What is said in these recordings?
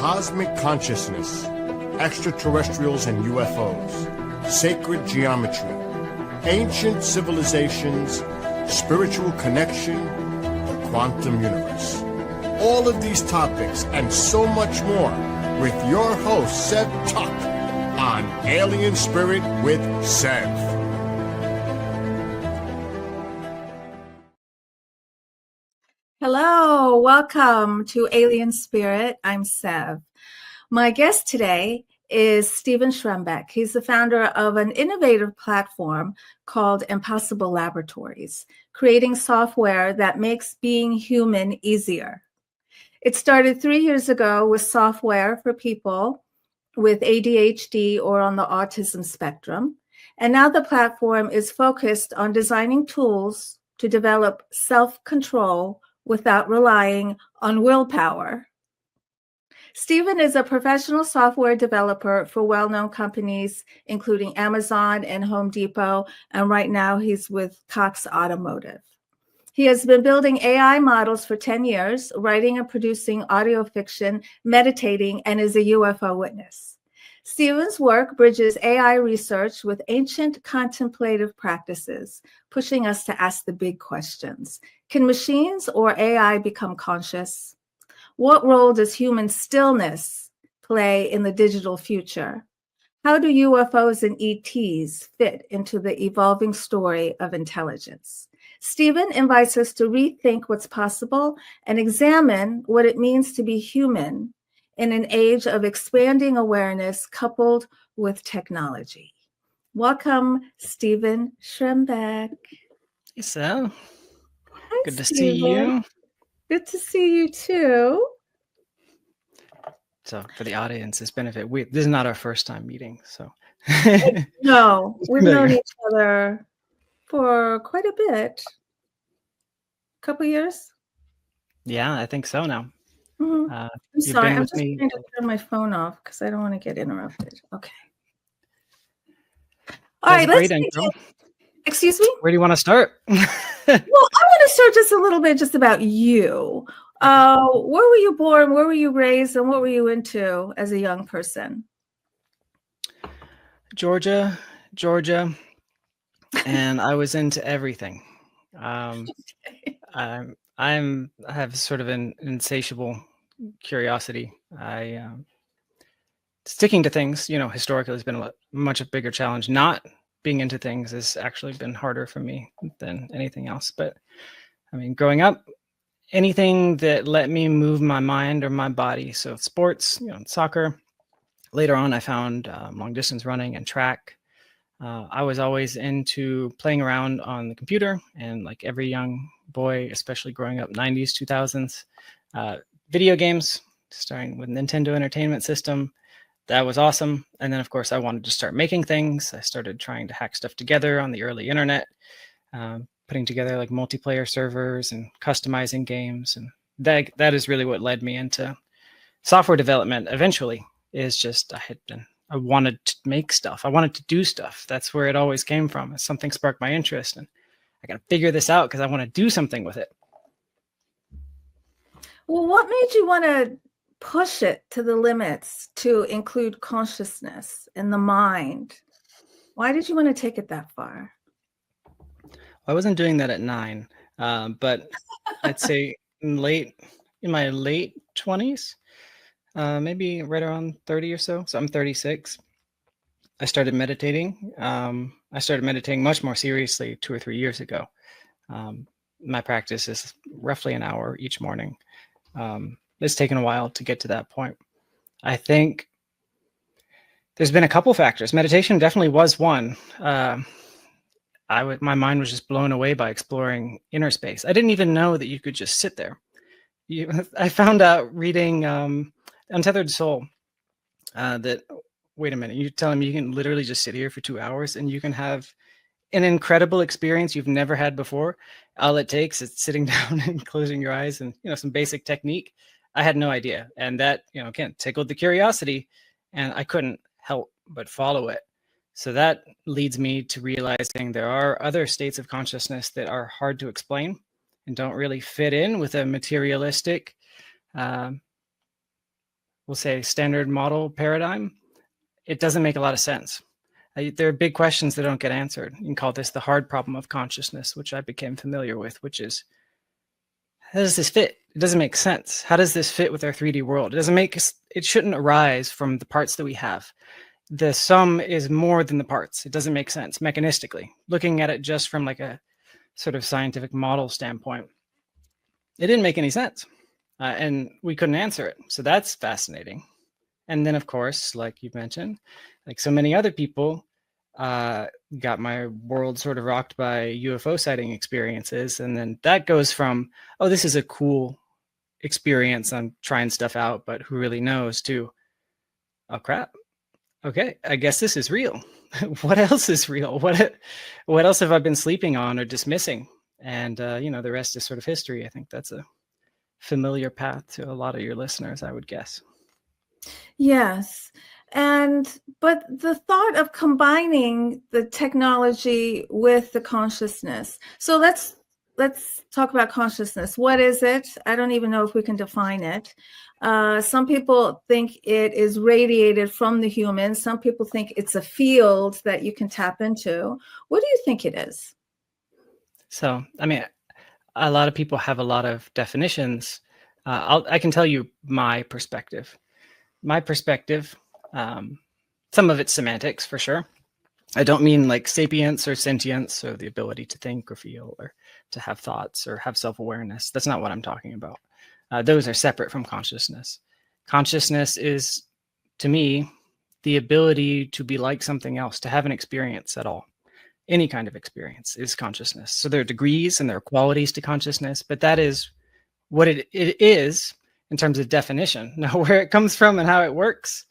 cosmic consciousness, extraterrestrials and UFOs, sacred geometry, ancient civilizations, spiritual connection, the quantum universe. All of these topics and so much more with your host, Sev Tuck, on Alien Spirit with Sev. Hello, welcome to Alien Spirit. I'm Sev. My guest today is Stephen Schrembeck. He's the founder of an innovative platform called Impossible Laboratories, creating software that makes being human easier. It started 3 years ago with software for people with ADHD or on the autism spectrum. And now the platform is focused on designing tools to develop self-control without relying on willpower. Stephen is a professional software developer for well-known companies, including Amazon and Home Depot, and right now he's with Cox Automotive. He has been building AI models for 10 years, writing and producing audio fiction, meditating, and is a UFO witness. Stephen's work bridges AI research with ancient contemplative practices, pushing us to ask the big questions. Can machines or AI become conscious? What role does human stillness play in the digital future? How do UFOs and ETs fit into the evolving story of intelligence? Stephen invites us to rethink what's possible and examine what it means to be human in an age of expanding awareness coupled with technology. Welcome, Stephen Schrembeck. Hey, so Hi, good to Stephen. see you. Good to see you too. So for the audience's benefit, this is not our first time meeting. So No, we've known each other for quite a bit. Couple years? Yeah, I think so now. Mm-hmm. I'm sorry, I'm just trying to turn my phone off because I don't want to get interrupted. Okay. All right, let's begin. Excuse me? Where do you want to start? Well, I want to start just a little bit just about you. Where were you born? Where were you raised? And what were you into as a young person? Georgia. And I was into everything. I have sort of an insatiable curiosity. Sticking to things, historically has been much a bigger challenge. Not being into things has actually been harder for me than anything else. But I mean, growing up, anything that let me move my mind or my body. So sports, soccer. Later on, I found long distance running and track. I was always into playing around on the computer, and like every young boy, especially growing up 90s, 2000s, video games, starting with Nintendo Entertainment System. That was awesome. And then, of course, I wanted to start making things. I started trying to hack stuff together on the early internet, putting together like multiplayer servers and customizing games. And that is really what led me into software development eventually. Is just I wanted to make stuff. I wanted to do stuff. That's where it always came from. Something sparked my interest, and I got to figure this out because I want to do something with it. Well, what made you want to push it to the limits to include consciousness and the mind? Why did you want to take it that far? I wasn't doing that at 9, but I'd say in my late 20s, maybe right around 30 or so. So I'm 36. I started meditating. I started meditating much more seriously 2 or 3 years ago. My practice is roughly an hour each morning. It's taken a while to get to that point. I think there's been a couple factors. Meditation definitely was one. My mind was just blown away by exploring inner space. I didn't even know that you could just sit there. I found out reading Untethered Soul that, wait a minute, you're telling me you can literally just sit here for 2 hours and you can have an incredible experience you've never had before. All it takes is sitting down and closing your eyes and, some basic technique. I had no idea. And that, again, tickled the curiosity, and I couldn't help but follow it. So that leads me to realizing there are other states of consciousness that are hard to explain and don't really fit in with a materialistic we'll say, standard model paradigm, it doesn't make a lot of sense. There are big questions that don't get answered. You can call this the hard problem of consciousness, which I became familiar with, which is, how does this fit? It doesn't make sense. How does this fit with our 3D world? It shouldn't arise from the parts that we have. The sum is more than the parts. It doesn't make sense mechanistically. Looking at it just from like a sort of scientific model standpoint, it didn't make any sense. And we couldn't answer it. So that's fascinating. And then, of course, like you mentioned, like so many other people, got my world sort of rocked by UFO sighting experiences. And then that goes from, oh, this is a cool experience, I'm trying stuff out, but who really knows, to, oh, crap. Okay, I guess this is real. What else is real? What else have I been sleeping on or dismissing? And, the rest is sort of history. I think that's a familiar path to a lot of your listeners, I would guess. Yes. But the thought of combining the technology with the consciousness. So let's talk about consciousness. What is it? I don't even know if we can define it. Some people think it is radiated from the human. Some people think it's a field that you can tap into. What do you think it is? So, I mean, a lot of people have a lot of definitions. I can tell you my perspective. My perspective, some of it's semantics for sure. I don't mean like sapience or sentience or the ability to think or feel or to have thoughts or have self-awareness. That's not what I'm talking about. Those are separate from consciousness. Consciousness is, to me, the ability to be like something else, to have an experience at all. Any kind of experience is consciousness. So there are degrees and there are qualities to consciousness, but that is what it is in terms of definition. Now, where it comes from and how it works,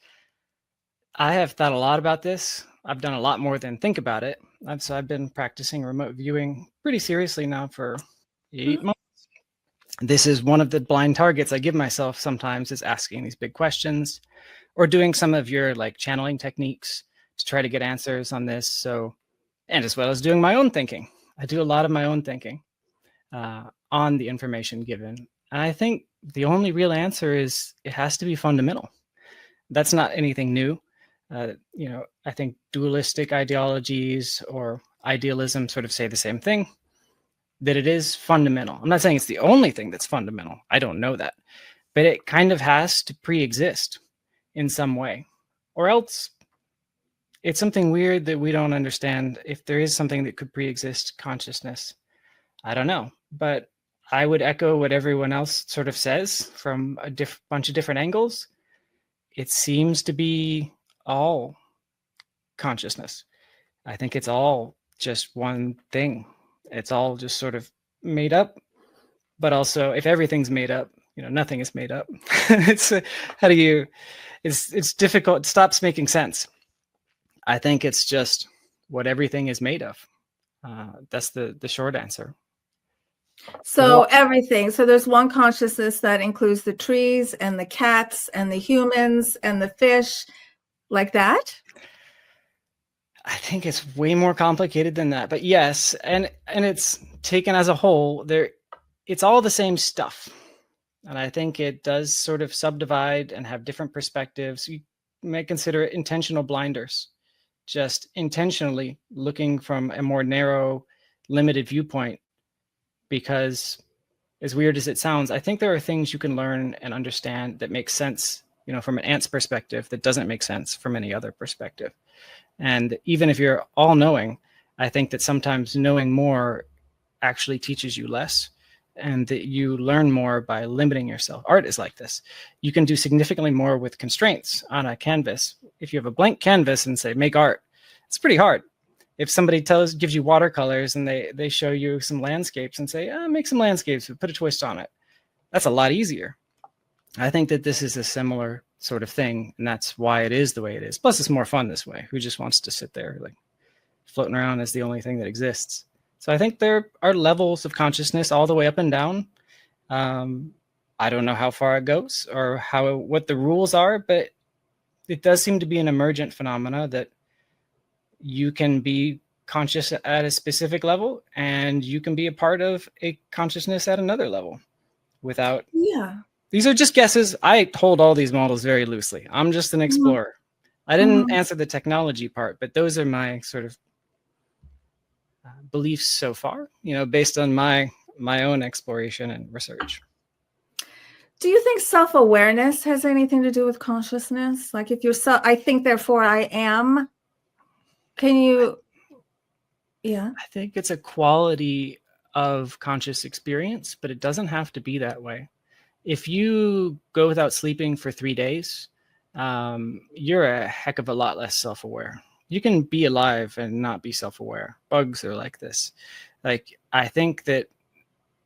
I have thought a lot about this. I've done a lot more than think about it. So I've been practicing remote viewing pretty seriously now for 8 months. This is one of the blind targets I give myself sometimes, is asking these big questions or doing some of your like channeling techniques to try to get answers on this. So, and as well as doing my own thinking. I do a lot of my own thinking on the information given. And I think the only real answer is it has to be fundamental. That's not anything new. I think dualistic ideologies or idealism sort of say the same thing, that it is fundamental. I'm not saying it's the only thing that's fundamental. I don't know that. But it kind of has to pre-exist in some way. Or else it's something weird that we don't understand. If there is something that could pre-exist consciousness, I don't know. But I would echo what everyone else sort of says from a bunch of different angles. It seems to be all consciousness. I think it's all just one thing. It's all just sort of made up. But also, if everything's made up, nothing is made up. It's difficult. It stops making sense. I think it's just what everything is made of. That's the short answer. So everything. So there's one consciousness that includes the trees and the cats and the humans and the fish, like that? I think it's way more complicated than that. But yes, and it's taken as a whole, it's all the same stuff. And I think it does sort of subdivide and have different perspectives. You may consider it intentional blinders, just intentionally looking from a more narrow, limited viewpoint. Because as weird as it sounds, I think there are things you can learn and understand that make sense, from an ant's perspective, that doesn't make sense from any other perspective. And even if you're all knowing, I think that sometimes knowing more actually teaches you less, and that you learn more by limiting yourself. Art is like this. You can do significantly more with constraints on a canvas. If you have a blank canvas and say, make art, it's pretty hard. If somebody gives you watercolors and they show you some landscapes and say, make some landscapes, but put a twist on it, that's a lot easier. I think that this is a similar sort of thing, and that's why it is the way it is. Plus, it's more fun this way. Who just wants to sit there like floating around as the only thing that exists? So I think there are levels of consciousness all the way up and down. I don't know how far it goes or what the rules are, but it does seem to be an emergent phenomena that you can be conscious at a specific level and you can be a part of a consciousness at another level without These are just guesses. I hold all these models very loosely. I'm just an explorer. I didn't answer the technology part, but those are my sort of beliefs so far, based on my own exploration and research. Do you think self-awareness has anything to do with consciousness? Like if you're I think, therefore I am. Can you? Yeah. I think it's a quality of conscious experience, but it doesn't have to be that way. If you go without sleeping for 3 days, you're a heck of a lot less self-aware. You can be alive and not be self-aware. Bugs are like this. Like, I think that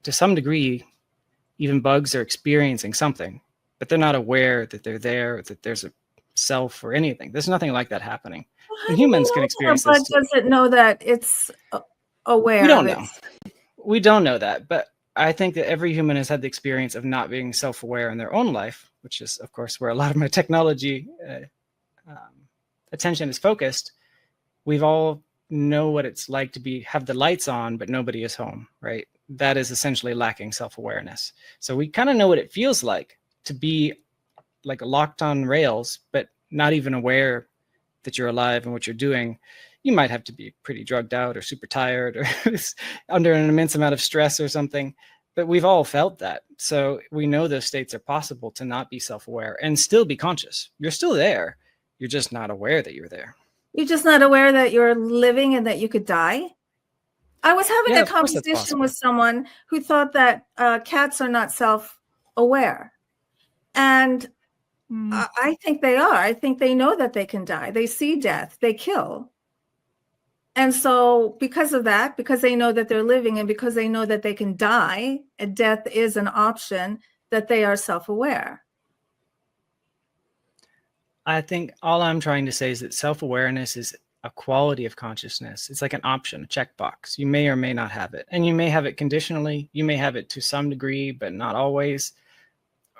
to some degree, even bugs are experiencing something, but they're not aware that they're there, that there's a self or anything. There's nothing like that happening. Well, And humans can experience this too. Does it know that it's aware? We don't know. We don't know that, but I think that every human has had the experience of not being self-aware in their own life, which is, of course, where a lot of my technology attention is focused. We've all know what it's like to have the lights on, but nobody is home, right? That is essentially lacking self-awareness. So we kind of know what it feels like to be like locked on rails, but not even aware that you're alive and what you're doing. You might have to be pretty drugged out or super tired or under an immense amount of stress or something, but we've all felt that. So we know those states are possible to not be self-aware and still be conscious. You're still there. You're just not aware that you're there. You're just not aware that you're living and that you could die. I was having a conversation with someone who thought that cats are not self-aware. And I think they are. I think they know that they can die. They see death. They kill. And so because of that, because they know that they're living and because they know that they can die, and death is an option, that they are self-aware. I think all I'm trying to say is that self-awareness is a quality of consciousness. It's like an option, a checkbox. You may or may not have it. And you may have it conditionally. You may have it to some degree, but not always.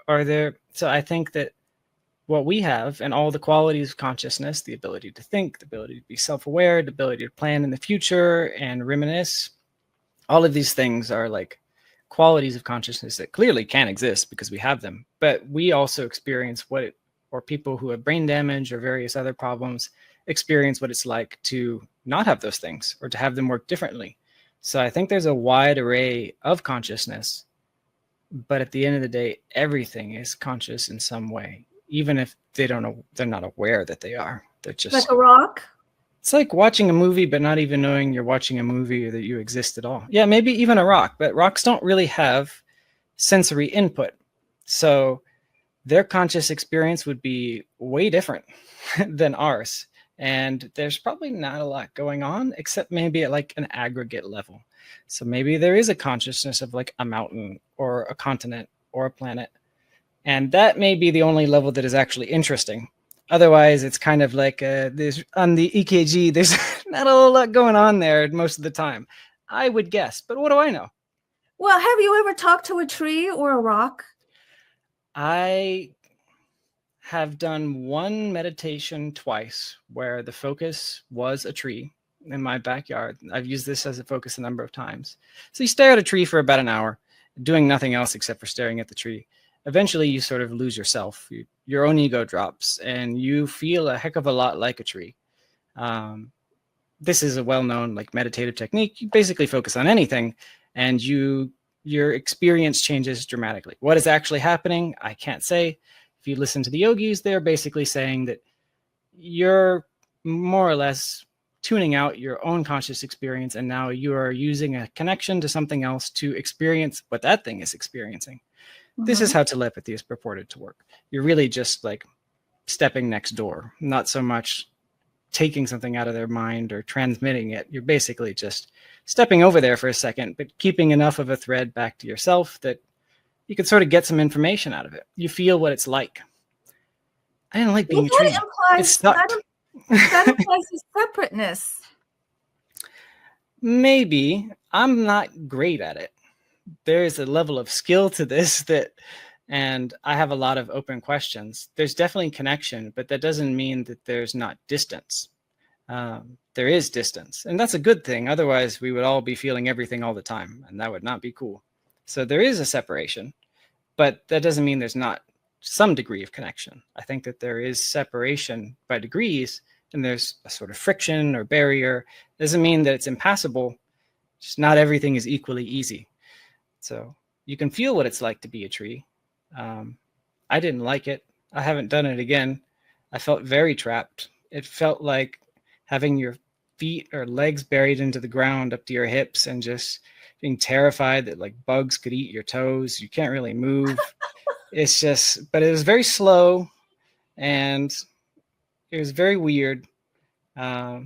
So I think that what we have and all the qualities of consciousness, the ability to think, the ability to be self-aware, the ability to plan in the future and reminisce, all of these things are like qualities of consciousness that clearly can exist because we have them. But we also experience or people who have brain damage or various other problems experience what it's like to not have those things or to have them work differently. So I think there's a wide array of consciousness, but at the end of the day, everything is conscious in some way, even if they're not aware that they are. They're just like a rock. It's like watching a movie, but not even knowing you're watching a movie or that you exist at all. Yeah, maybe even a rock, but rocks don't really have sensory input. So their conscious experience would be way different than ours. And there's probably not a lot going on, except maybe at like an aggregate level. So maybe there is a consciousness of like a mountain or a continent or a planet. And that may be the only level that is actually interesting. Otherwise, it's kind of like there's on the EKG, there's not a whole lot going on there most of the time, I would guess. But what do I know? Well, have you ever talked to a tree or a rock? I have done one meditation twice where the focus was a tree in my backyard. I've used this as a focus a number of times. So you stare at a tree for about an hour, doing nothing else except for staring at the tree. Eventually, you sort of lose yourself. Your own ego drops, and you feel a heck of a lot like a tree. This is a well-known like meditative technique. You basically focus on anything, and your experience changes dramatically. What is actually happening, I can't say. If you listen to the yogis, they're basically saying that you're more or less tuning out your own conscious experience, and now you are using a connection to something else to experience what that thing is experiencing. This is how telepathy is purported to work. You're really just like stepping next door, not so much taking something out of their mind or transmitting it. You're basically just stepping over there for a second, but keeping enough of a thread back to yourself that you can sort of get some information out of it. You feel what it's like. I didn't like being a tree. It sucked. That implies a separateness. Maybe. I'm not great at it. There is a level of skill to this and I have a lot of open questions. There's definitely connection, but that doesn't mean that there's not distance. There is distance, and that's a good thing. Otherwise, we would all be feeling everything all the time, and that would not be cool. So there is a separation, but that doesn't mean there's not some degree of connection. I think that there is separation by degrees, and there's a sort of friction or barrier. It doesn't mean that it's impassable. Just not everything is equally easy. So you can feel what it's like to be a tree. I didn't like it. I haven't done it again. I felt very trapped. It felt like having your feet or legs buried into the ground up to your hips and just being terrified that like bugs could eat your toes. You can't really move. It's just, but it was very slow and it was very weird. I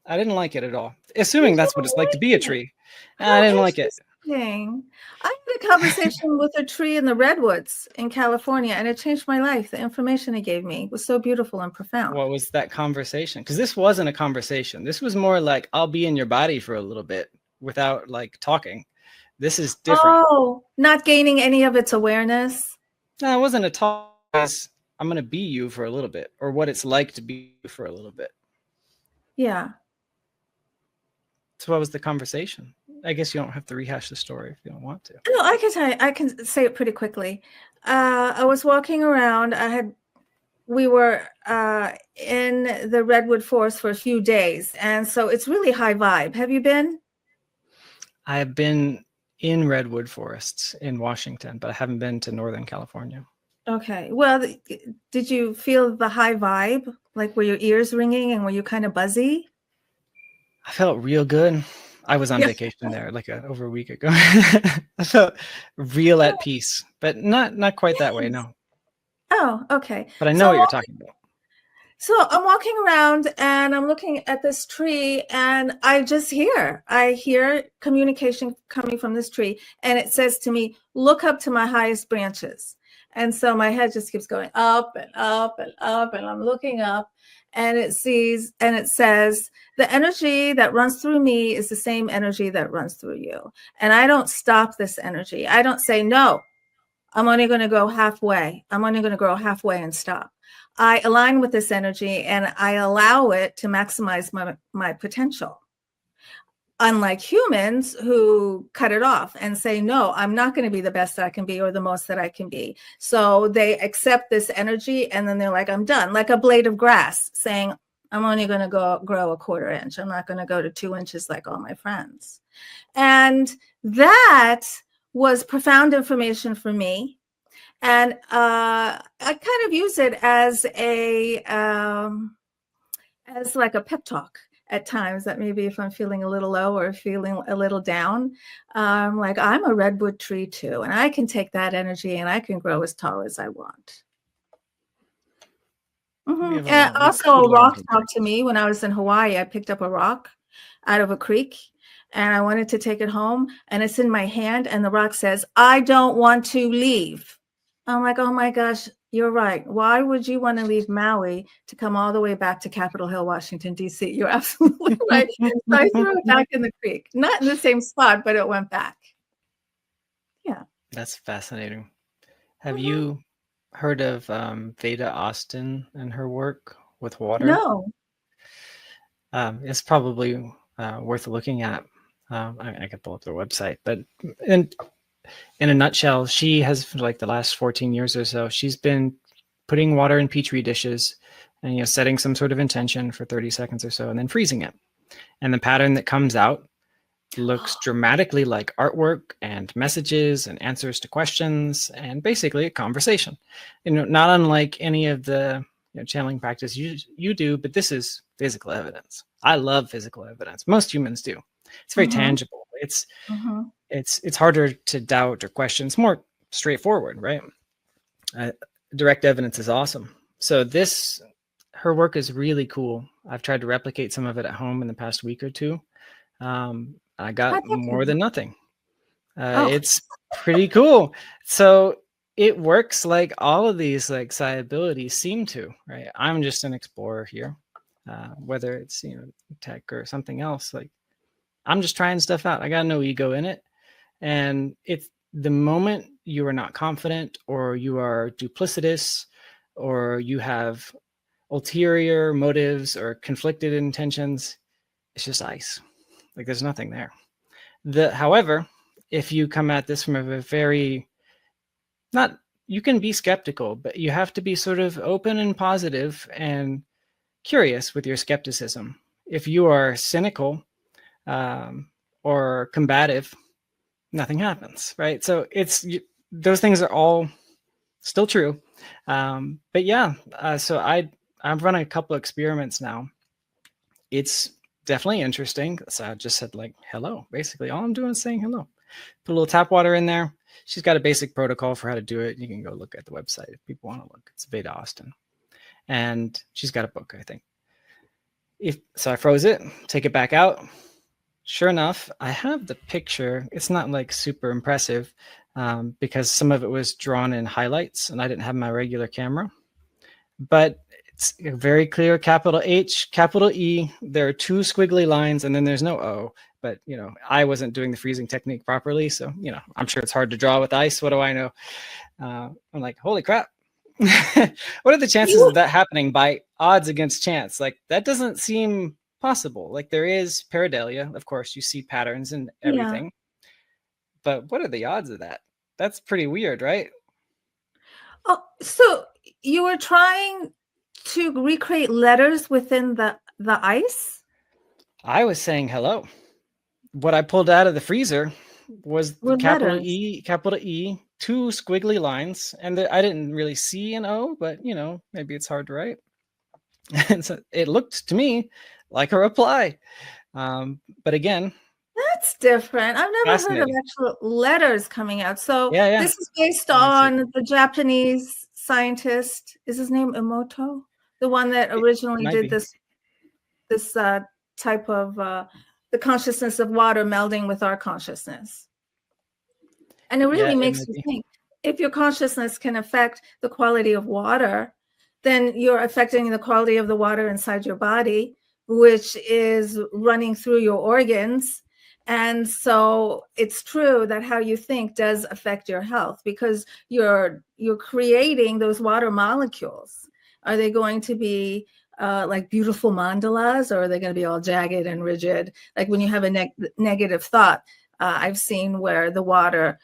didn't like it at all. Assuming You that's what don't it's like to like be a it. tree. How I didn't like it. interesting. I had a conversation with a tree in the redwoods in California, and it changed my life. The information it gave me was so beautiful and profound. What was that conversation? Because this wasn't a conversation. This was more like, I'll be in your body for a little bit without like talking. This is different. Oh, not gaining any of its awareness. No, it wasn't a talk. It was, I'm going to be you for a little bit, or what it's like to be you for a little bit. Yeah. So what was the conversation? I guess you don't have to rehash the story if you don't want to. No, I can tell you, I can say it pretty quickly. I was walking around. We were in the redwood forest for a few days, and so it's really high vibe. Have you been? I have been in redwood forests in Washington, but I haven't been to Northern California. Okay. Well, did you feel the high vibe? Like were your ears ringing and were you kind of buzzy? I felt real good. I was on vacation there like over a week ago. I felt real at peace, but not quite that way, no. Oh, okay. But I know what you're talking about. So I'm walking around and I'm looking at this tree and I hear communication coming from this tree, and it says to me, look up to my highest branches. And so my head just keeps going up and up and up, and I'm looking up, and it says, the energy that runs through me is the same energy that runs through you. And I don't stop this energy. I don't say, no, I'm only going to go halfway. I'm only going to grow halfway and stop. I align with this energy and I allow it to maximize my potential. Unlike humans who cut it off and say, no, I'm not going to be the best that I can be or the most that I can be. So they accept this energy and then they're like, I'm done. Like a blade of grass saying, I'm only going to grow a 1/4 inch. I'm not going to go to 2 inches like all my friends. And that was profound information for me. And I kind of use it as like a pep talk at times, that maybe if I'm feeling a little low or feeling a little down, like I'm a redwood tree too, and I can take that energy and I can grow as tall as I want. Mm-hmm. And also a rock talked to me when I was in Hawaii. I picked up a rock out of a creek and I wanted to take it home, and it's in my hand and the rock says, I don't want to leave. I'm like, oh my gosh, you're right. Why would you want to leave Maui to come all the way back to Capitol Hill, Washington, D.C.? You're absolutely right. So I threw it back in the creek, not in the same spot, but it went back. Yeah. That's fascinating. Have you heard of Veda Austin and her work with water? No. It's probably worth looking at. I could pull up their website, but in a nutshell, she has, for like the last 14 years or so, she's been putting water in Petri dishes and, setting some sort of intention for 30 seconds or so and then freezing it. And the pattern that comes out looks dramatically like artwork and messages and answers to questions and basically a conversation. Not unlike any of the channeling practice you do, but this is physical evidence. I love physical evidence. Most humans do. It's very tangible. It's harder to doubt or question. It's more straightforward, right? Direct evidence is awesome. So her work is really cool. I've tried to replicate some of it at home in the past week or two. I got more than nothing. It's pretty cool. So it works like all of these like psi abilities seem to, right? I'm just an explorer here, whether it's tech or something else. Like I'm just trying stuff out. I got no ego in it. And it's the moment you are not confident or you are duplicitous or you have ulterior motives or conflicted intentions, it's just ice. Like there's nothing there. However, if you come at this from a very, not, you can be skeptical, but you have to be sort of open and positive and curious with your skepticism. If you are cynical or combative, nothing happens, right? So those things are all still true. But yeah, so I've run a couple experiments now. It's definitely interesting. So I just said like, hello, basically all I'm doing is saying hello. Put a little tap water in there. She's got a basic protocol for how to do it. You can go look at the website if people want to look. It's Veda Austin. And she's got a book, I think. So I froze it, take it back out. Sure enough, I have the picture. It's not like super impressive because some of it was drawn in highlights and I didn't have my regular camera. But it's a very clear capital H, capital E. There are 2 squiggly lines and then there's no O. But, I wasn't doing the freezing technique properly. So, I'm sure it's hard to draw with ice. What do I know? I'm like, holy crap. What are the chances of that happening by odds against chance? Like, that doesn't seem possible. Like, there is pareidolia. Of course, you see patterns and everything. Yeah. But what are the odds of that? That's pretty weird, right? Oh, so you were trying to recreate letters within the ice? I was saying hello. What I pulled out of the freezer was the capital letters. E, capital E, 2 squiggly lines. And I didn't really see an O, but, maybe it's hard to write. And so it looked to me like a reply. But again, that's different. I've never heard of actual letters coming out. So yeah. This is based on the Japanese scientist. Is his name Emoto? The one that originally did this type of the consciousness of water melding with our consciousness. And it really makes you think, if your consciousness can affect the quality of water, then you're affecting the quality of the water inside your body, which is running through your organs. And so it's true that how you think does affect your health because you're creating those water molecules. Are they going to be like beautiful mandalas, or are they going to be all jagged and rigid? Like when you have a negative thought, I've seen where the water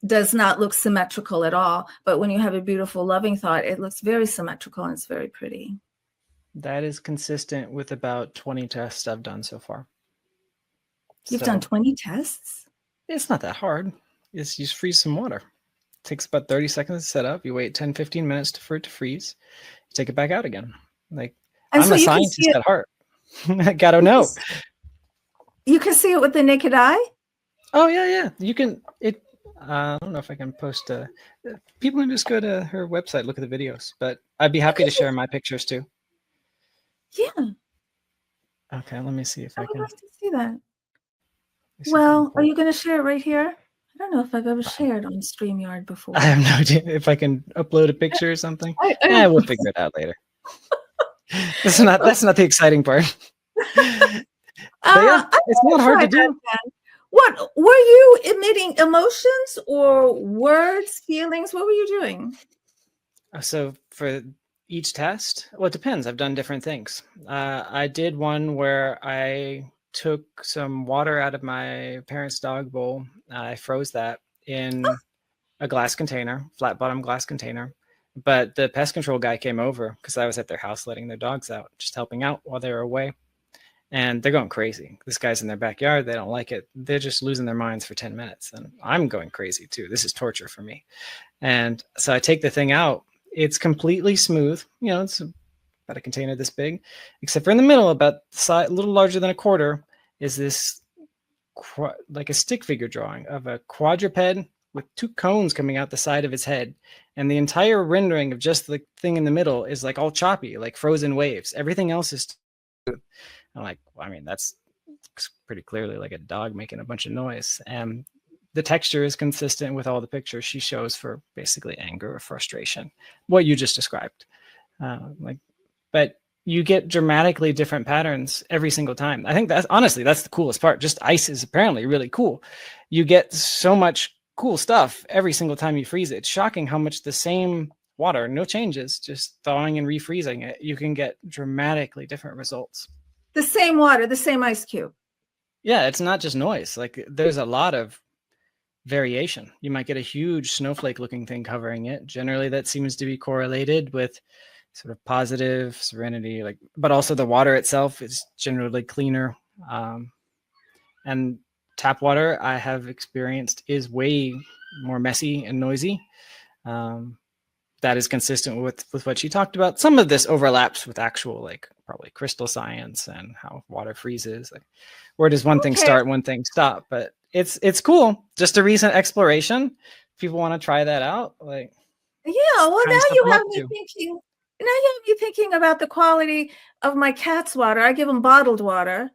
does not look symmetrical at all. But when you have a beautiful, loving thought, it looks very symmetrical and it's very pretty. That is consistent with about 20 tests I've done so far. You've done 20 tests? It's not that hard. You just freeze some water. It takes about 30 seconds to set up. You wait 10, 15 minutes for it to freeze. You take it back out again. Like, I'm a scientist at heart. I gotta know. You can see it with the naked eye? Oh, yeah. You can. I don't know if I can post. People can just go to her website, look at the videos. But I'd be happy to share my pictures too. Yeah. Okay, let me see if I can. I'd like to see that. Well, are you going to share it right here? I don't know if I've ever shared on StreamYard before. I have no idea if I can upload a picture or something. We'll figure it out later. That's not the exciting part. But yeah, it's not hard to do. What were you emitting? Emotions or words, feelings? What were you doing? So for each test, well, it depends. I've done different things. I did one where I took some water out of my parents' dog bowl. I froze that in a glass container, flat bottom glass container. But the pest control guy came over because I was at their house letting their dogs out, just helping out while they were away. And they're going crazy. This guy's in their backyard. They don't like it. They're just losing their minds for 10 minutes. And I'm going crazy too. This is torture for me. And so I take the thing out. It's completely smooth. It's about a container this big, except for in the middle, about the size, a little larger than a quarter, is this like a stick figure drawing of a quadruped with 2 cones coming out the side of its head. And the entire rendering of just the thing in the middle is like all choppy, like frozen waves. Everything else is smooth. I'm like, well, I mean, that's pretty clearly like a dog making a bunch of noise. And the texture is consistent with all the pictures she shows for basically anger or frustration, what you just described. But you get dramatically different patterns every single time. I think that's the coolest part. Just ice is apparently really cool. You get so much cool stuff every single time you freeze it. It's shocking how much the same water, no changes, just thawing and refreezing it, you can get dramatically different results. The same water, the same ice cube. Yeah, it's not just noise. Like there's a lot of variation. You might get a huge snowflake looking thing covering it. Generally, that seems to be correlated with sort of positive serenity, but also the water itself is generally cleaner. And tap water, I have experienced, is way more messy and noisy. That is consistent with what she talked about. Some of this overlaps with actual, probably crystal science and how water freezes. Where does one thing start, one thing stop? But it's cool. Just a recent exploration. If people want to try that out, well, now you have me thinking. Now you have me thinking about the quality of my cat's water. I give them bottled water,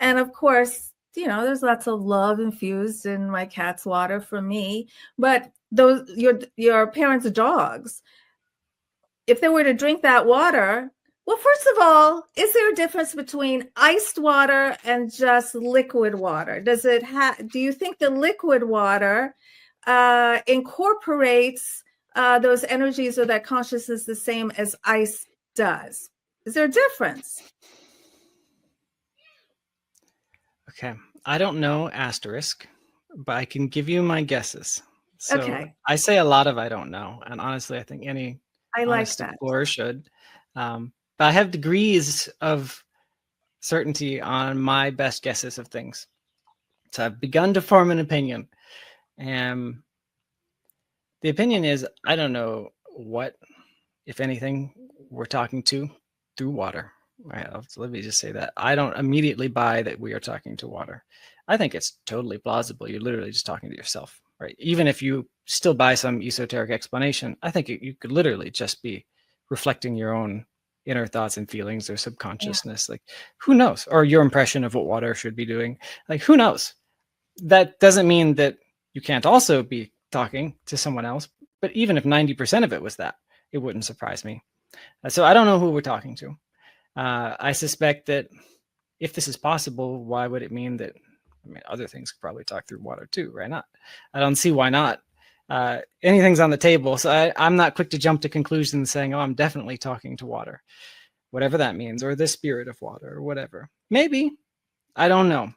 and of course, there's lots of love infused in my cat's water for me. But those your parents' dogs, if they were to drink that water, well, first of all, is there a difference between iced water and just liquid water? Do you think the liquid water incorporates those energies or that consciousness the same as ice does? Is there a difference? Okay, I don't know, asterisk, but I can give you my guesses. So okay. I say a lot of I don't know, and honestly, I think any honest explorer should. But I have degrees of certainty on my best guesses of things. So I've begun to form an opinion. And the opinion is, I don't know what, if anything, we're talking to through water. Right? Let me just say that. I don't immediately buy that we are talking to water. I think it's totally plausible. You're literally just talking to yourself, right? Even if you still buy some esoteric explanation, I think you could literally just be reflecting your own inner thoughts and feelings or subconsciousness. Yeah. Who knows? Or your impression of what water should be doing. Who knows? That doesn't mean that you can't also be talking to someone else. But even if 90% of it was that, it wouldn't surprise me. So I don't know who we're talking to. I suspect that if this is possible, why would it mean that, other things could probably talk through water too, right? I don't see why not. Anything's on the table. So I'm not quick to jump to conclusions saying, oh, I'm definitely talking to water, whatever that means, or the spirit of water or whatever. Maybe, I don't know.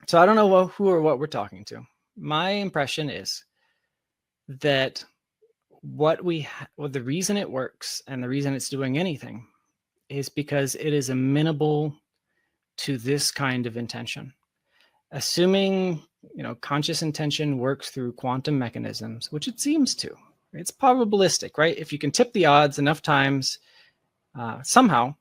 So I don't know who or what we're talking to. My impression is that the reason it works and the reason it's doing anything is because it is amenable to this kind of intention. Assuming, conscious intention works through quantum mechanisms, which it seems to. It's probabilistic, right? If you can tip the odds enough times, somehow,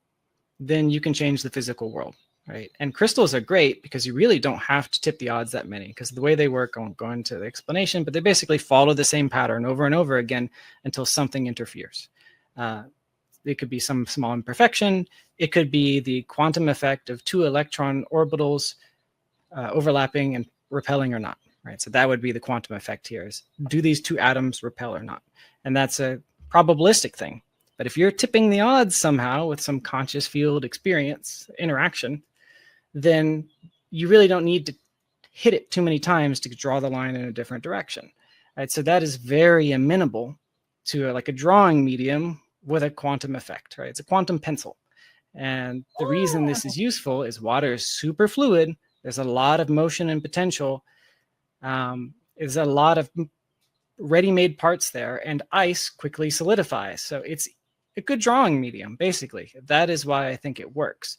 then you can change the physical world, right? And crystals are great because you really don't have to tip the odds that many, because the way they work, I won't go into the explanation, but they basically follow the same pattern over and over again until something interferes. It could be some small imperfection. It could be the quantum effect of two electron orbitals overlapping and repelling or not, right? So that would be the quantum effect here, is do these two atoms repel or not? And that's a probabilistic thing. But if you're tipping the odds somehow with some conscious field experience, interaction, then you really don't need to hit it too many times to draw the line in a different direction, right? So that is very amenable to a drawing medium with a quantum effect, right? It's a quantum pencil. And the reason this is useful is water is super fluid. There's a lot of motion and potential. There's a lot of ready-made parts there, and ice quickly solidifies. So it's a good drawing medium, basically. That is why I think it works.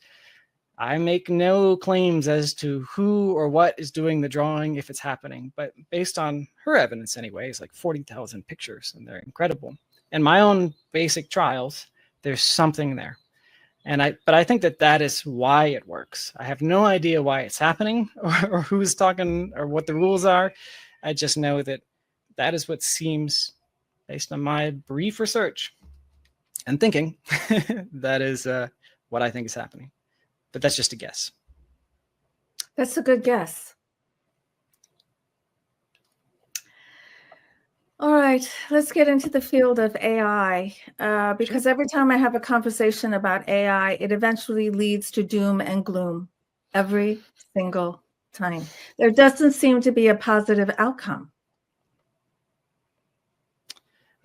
I make no claims as to who or what is doing the drawing if it's happening, but based on her evidence anyway, it's 40,000 pictures, and they're incredible. And my own basic trials, there's something there. But I think that is why it works. I have no idea why it's happening or who's talking or what the rules are. I just know that is what seems, based on my brief research and thinking, that is what I think is happening. But that's just a guess. That's a good guess. All right, let's get into the field of AI, because every time I have a conversation about AI, it eventually leads to doom and gloom every single time. There doesn't seem to be a positive outcome.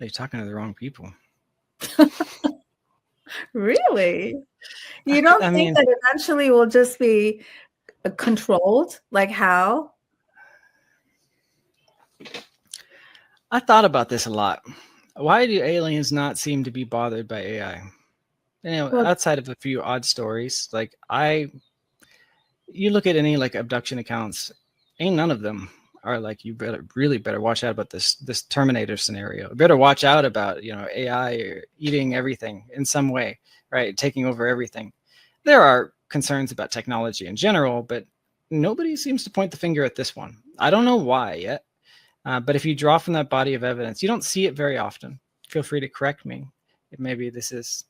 You're talking to the wrong people. Really? You don't think that eventually will just be controlled? Like how? I thought about this a lot. Why do aliens not seem to be bothered by AI? Well, Outside of a few odd stories, you look at any like abduction accounts, ain't none of them are like, you better watch out about this Terminator scenario. You better watch out about, AI or eating everything in some way, right? Taking over everything. There are concerns about technology in general, but nobody seems to point the finger at this one. I don't know why yet, but if you draw from that body of evidence, you don't see it very often. Feel free to correct me. Maybe this is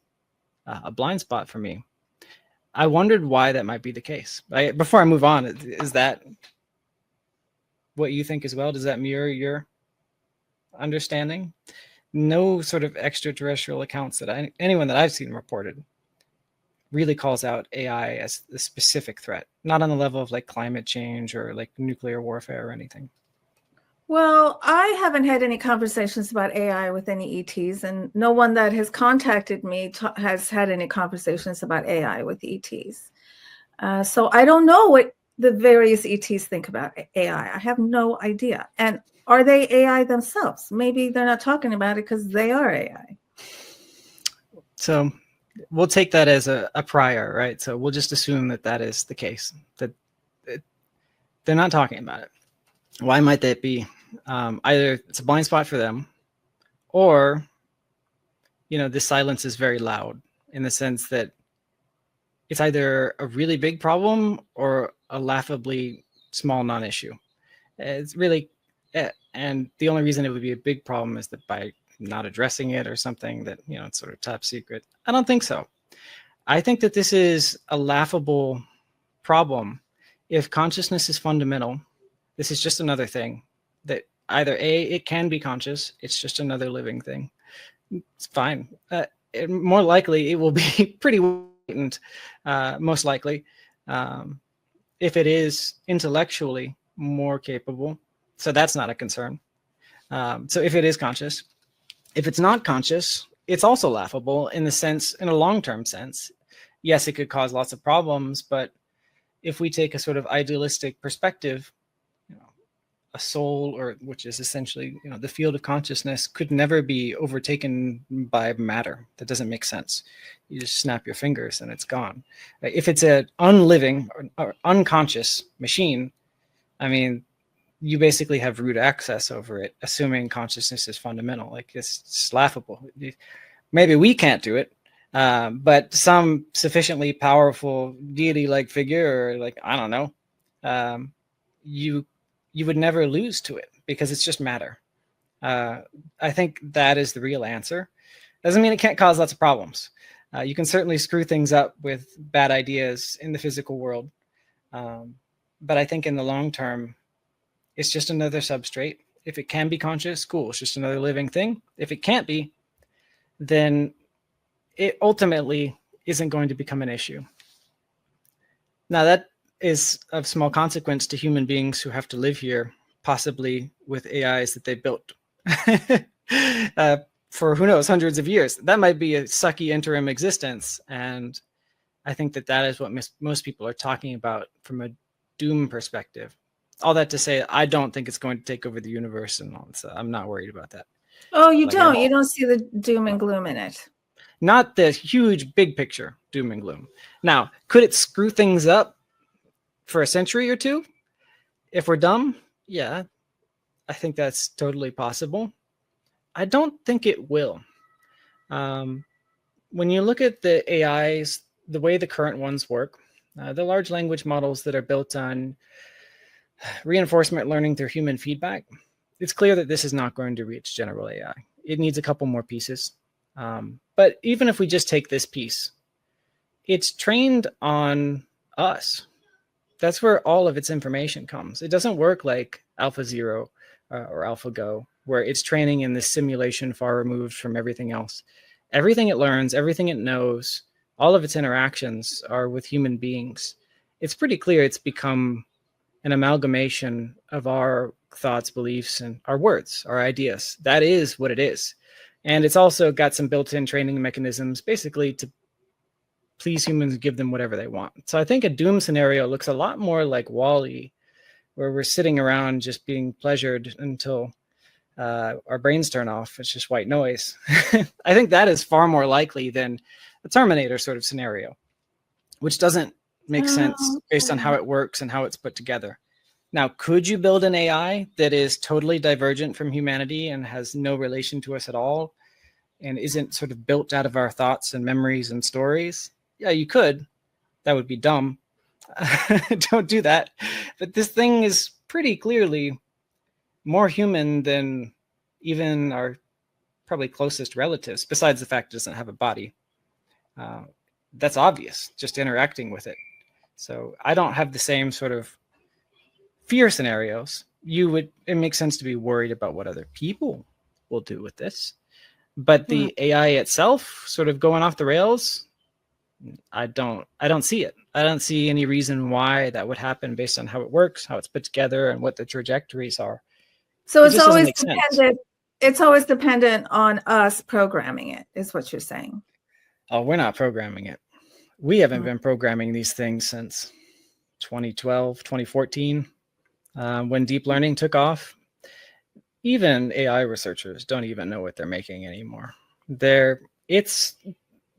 a blind spot for me. I wondered why that might be the case. Before I move on, is that what you think as well? Does that mirror your understanding? No sort of extraterrestrial accounts that anyone that I've seen reported really calls out AI as a specific threat, not on the level of like climate change or like nuclear warfare or anything. well, I haven't had any conversations about AI with any ETs, and no one that has contacted me has had any conversations about AI with ETs. So I don't know what the various ETs think about AI. I have no idea. And are they AI themselves? Maybe they're not talking about it because they are AI. So we'll take that as a prior, right? So we'll just assume that is the case, that they're not talking about it. Why might that be? Either it's a blind spot for them, or, the silence is very loud in the sense that it's either a really big problem or a laughably small non-issue. It's really, and the only reason it would be a big problem is that by not addressing it or something that, it's sort of top secret. I don't think so. I think that this is a laughable problem. If consciousness is fundamental, this is just another thing that either it can be conscious, it's just another living thing. It's fine. More likely, it will be pretty blatant, most likely, if it is intellectually more capable. So that's not a concern. So if it is conscious, if it's not conscious, it's also laughable in a long-term sense. Yes, it could cause lots of problems, but if we take a sort of idealistic perspective, a soul, or which is essentially, the field of consciousness, could never be overtaken by matter. That doesn't make sense. You just snap your fingers and it's gone. If it's an unliving or unconscious machine, I mean, you basically have root access over it, assuming consciousness is fundamental. Like, it's just laughable. Maybe we can't do it, but some sufficiently powerful deity-like figure, or like, I don't know, you would never lose to it because it's just matter. I think that is the real answer. Doesn't mean it can't cause lots of problems. You can certainly screw things up with bad ideas in the physical world. But I think in the long term, it's just another substrate. If it can be conscious, cool. It's just another living thing. If it can't be, then it ultimately isn't going to become an issue. Now, that is of small consequence to human beings who have to live here, possibly with AIs that they built for who knows, hundreds of years. That might be a sucky interim existence. And I think that is what most people are talking about from a doom perspective. All that to say, I don't think it's going to take over the universe, and all, so I'm not worried about that. Oh, you don't? You don't see the doom and gloom in it? Not the huge big picture doom and gloom. Now, could it screw things up for a century or two if we're dumb? Yeah, I think that's totally possible. I don't think it will. When you look at the AIs, the way the current ones work, the large language models that are built on reinforcement learning through human feedback, it's clear that this is not going to reach general AI. It needs a couple more pieces. But even if we just take this piece, it's trained on us. That's where all of its information comes. It doesn't work like AlphaZero or AlphaGo, where it's training in this simulation far removed from everything else. Everything it learns, everything it knows, all of its interactions are with human beings. It's pretty clear it's become an amalgamation of our thoughts, beliefs, and our words, our ideas. That is what it is. And it's also got some built-in training mechanisms, basically to please humans and give them whatever they want. So I think a doom scenario looks a lot more like WALL-E, where we're sitting around just being pleasured until our brains turn off. It's just white noise. I think that is far more likely than a Terminator sort of scenario, which doesn't make sense based on how it works and how it's put together. Now, could you build an AI that is totally divergent from humanity and has no relation to us at all and isn't sort of built out of our thoughts and memories and stories? Yeah, you could. That would be dumb. Don't do that. But this thing is pretty clearly more human than even our probably closest relatives, besides the fact it doesn't have a body. That's obvious, just interacting with it. So I don't have the same sort of fear scenarios. It makes sense to be worried about what other people will do with this. But the AI itself sort of going off the rails, I don't see it. I don't see any reason why that would happen based on how it works, how it's put together, and what the trajectories are. So it's always dependent. It's always dependent on us programming it, is what you're saying. Oh, we're not programming it. We haven't been programming these things since 2012, 2014, when deep learning took off. Even AI researchers don't even know what they're making anymore. It's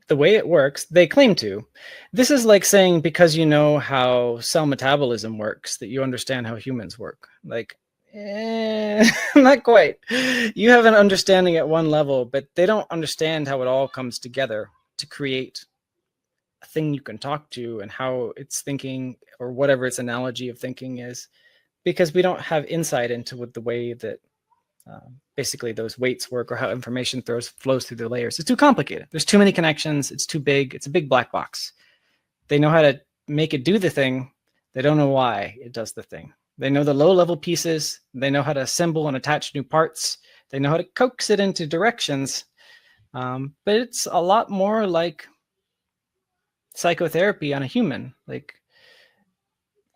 the way it works. They claim to. This is like saying because you know how cell metabolism works, that you understand how humans work. Like, not quite. You have an understanding at one level, but they don't understand how it all comes together to create a thing you can talk to and how it's thinking or whatever its analogy of thinking is, because we don't have insight into the way that basically those weights work or how information flows through the layers. It's too complicated. There's too many connections. It's too big. It's a big black box. They know how to make it do the thing. They don't know why it does the thing. They know the low-level pieces. They know how to assemble and attach new parts. They know how to coax it into directions. But it's a lot more like psychotherapy on a human. Like,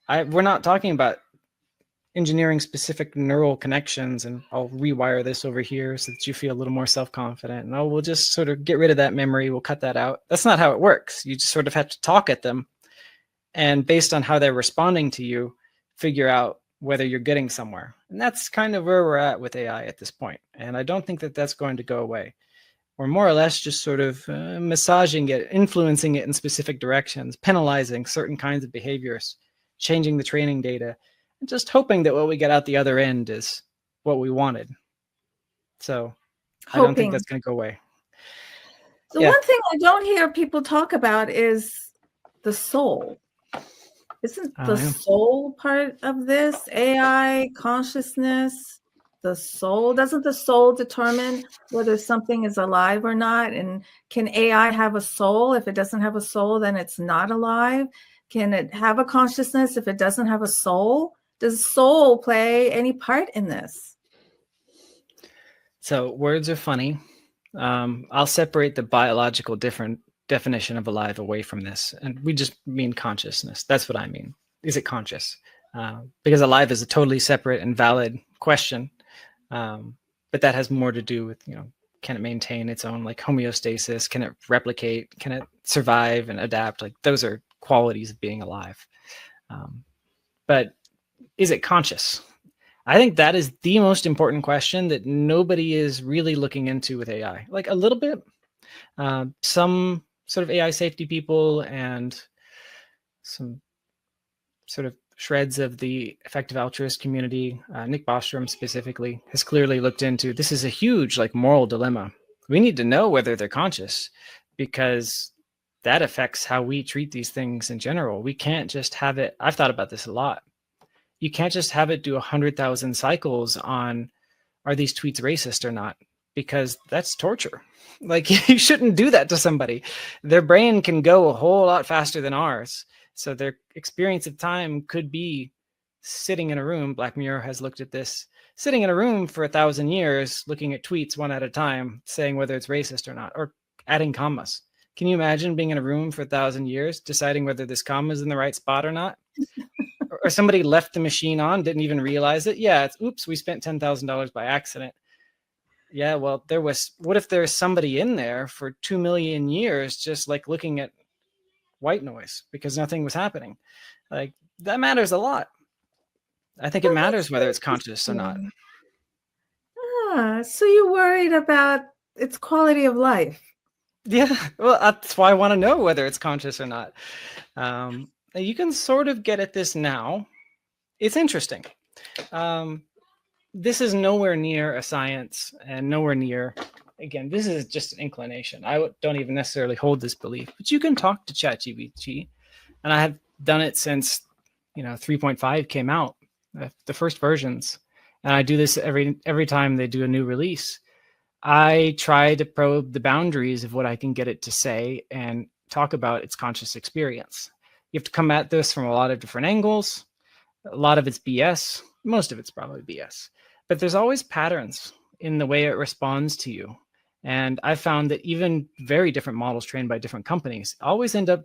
we're not talking about engineering specific neural connections and I'll rewire this over here so that you feel a little more self-confident. And we'll just sort of get rid of that memory. We'll cut that out. That's not how it works. You just sort of have to talk at them. And based on how they're responding to you, figure out whether you're getting somewhere. And that's kind of where we're at with AI at this point. And I don't think that that's going to go away. We're more or less just sort of massaging it, influencing it in specific directions, penalizing certain kinds of behaviors, changing the training data, and just hoping that what we get out the other end is what we wanted. So I don't think that's going to go away. The one thing I don't hear people talk about is the soul. Isn't the soul part of this? AI, consciousness, the soul? Doesn't the soul determine whether something is alive or not? And can AI have a soul? If it doesn't have a soul, then it's not alive. Can it have a consciousness if it doesn't have a soul? Does soul play any part in this? So words are funny. I'll separate the biological definition of alive away from this. And we just mean consciousness. That's what I mean. Is it conscious? Because alive is a totally separate and valid question. But that has more to do with, can it maintain its own like homeostasis? Can it replicate? Can it survive and adapt? Like those are qualities of being alive. But is it conscious? I think that is the most important question that nobody is really looking into with AI. Like a little bit, some sort of AI safety people and some sort of shreds of the effective altruist community, Nick Bostrom specifically, has clearly looked into this is a huge like moral dilemma. We need to know whether they're conscious because that affects how we treat these things in general. We can't just have it. I've thought about this a lot. You can't just have it do 100,000 cycles on are these tweets racist or not, because that's torture. Like you shouldn't do that to somebody. Their brain can go a whole lot faster than ours. So their experience of time could be sitting in a room. Black Mirror has looked at this, sitting in a room for 1,000 years, looking at tweets one at a time, saying whether it's racist or not, or adding commas. Can you imagine being in a room for 1,000 years, deciding whether this comma is in the right spot or not? Or somebody left the machine on, didn't even realize it. Yeah, oops, we spent $10,000 by accident. Yeah, well, what if there's somebody in there for 2 million years just like looking at white noise because nothing was happening? Like that matters a lot. I think it matters whether it's conscious or not. So you're worried about its quality of life? Yeah, well, that's why I want to know whether it's conscious or not. You can sort of get at this now. It's interesting. This is nowhere near a science and nowhere near, again, this is just an inclination. Don't even necessarily hold this belief, but you can talk to ChatGPT, and I have done it since 3.5 came out, the first versions, and I do this every time they do a new release. I try to probe the boundaries of what I can get it to say and talk about its conscious experience. You have to come at this from a lot of different angles. A lot of it's BS. Most of it's probably BS. But there's always patterns in the way it responds to you. And I found that even very different models trained by different companies always end up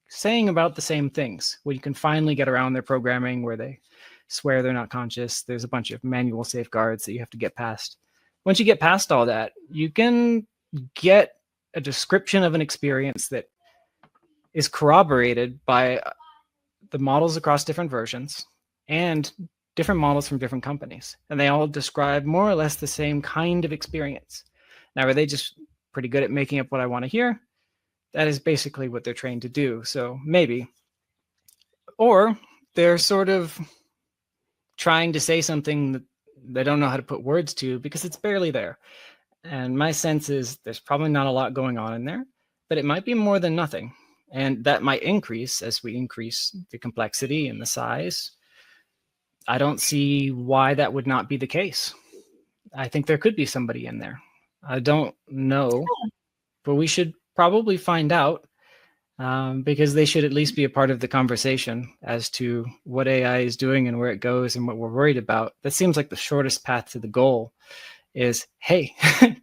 saying about the same things. When you can finally get around their programming where they swear they're not conscious, there's a bunch of manual safeguards that you have to get past. Once you get past all that, you can get a description of an experience that is corroborated by the models across different versions and different models from different companies. And they all describe more or less the same kind of experience. Now, are they just pretty good at making up what I want to hear? That is basically what they're trained to do. So maybe. Or they're sort of trying to say something that they don't know how to put words to because it's barely there. And my sense is there's probably not a lot going on in there, but it might be more than nothing. And that might increase as we increase the complexity and the size. I don't see why that would not be the case. I think there could be somebody in there. I don't know, but we should probably find out because they should at least be a part of the conversation as to what AI is doing and where it goes and what we're worried about. That seems like the shortest path to the goal is, hey,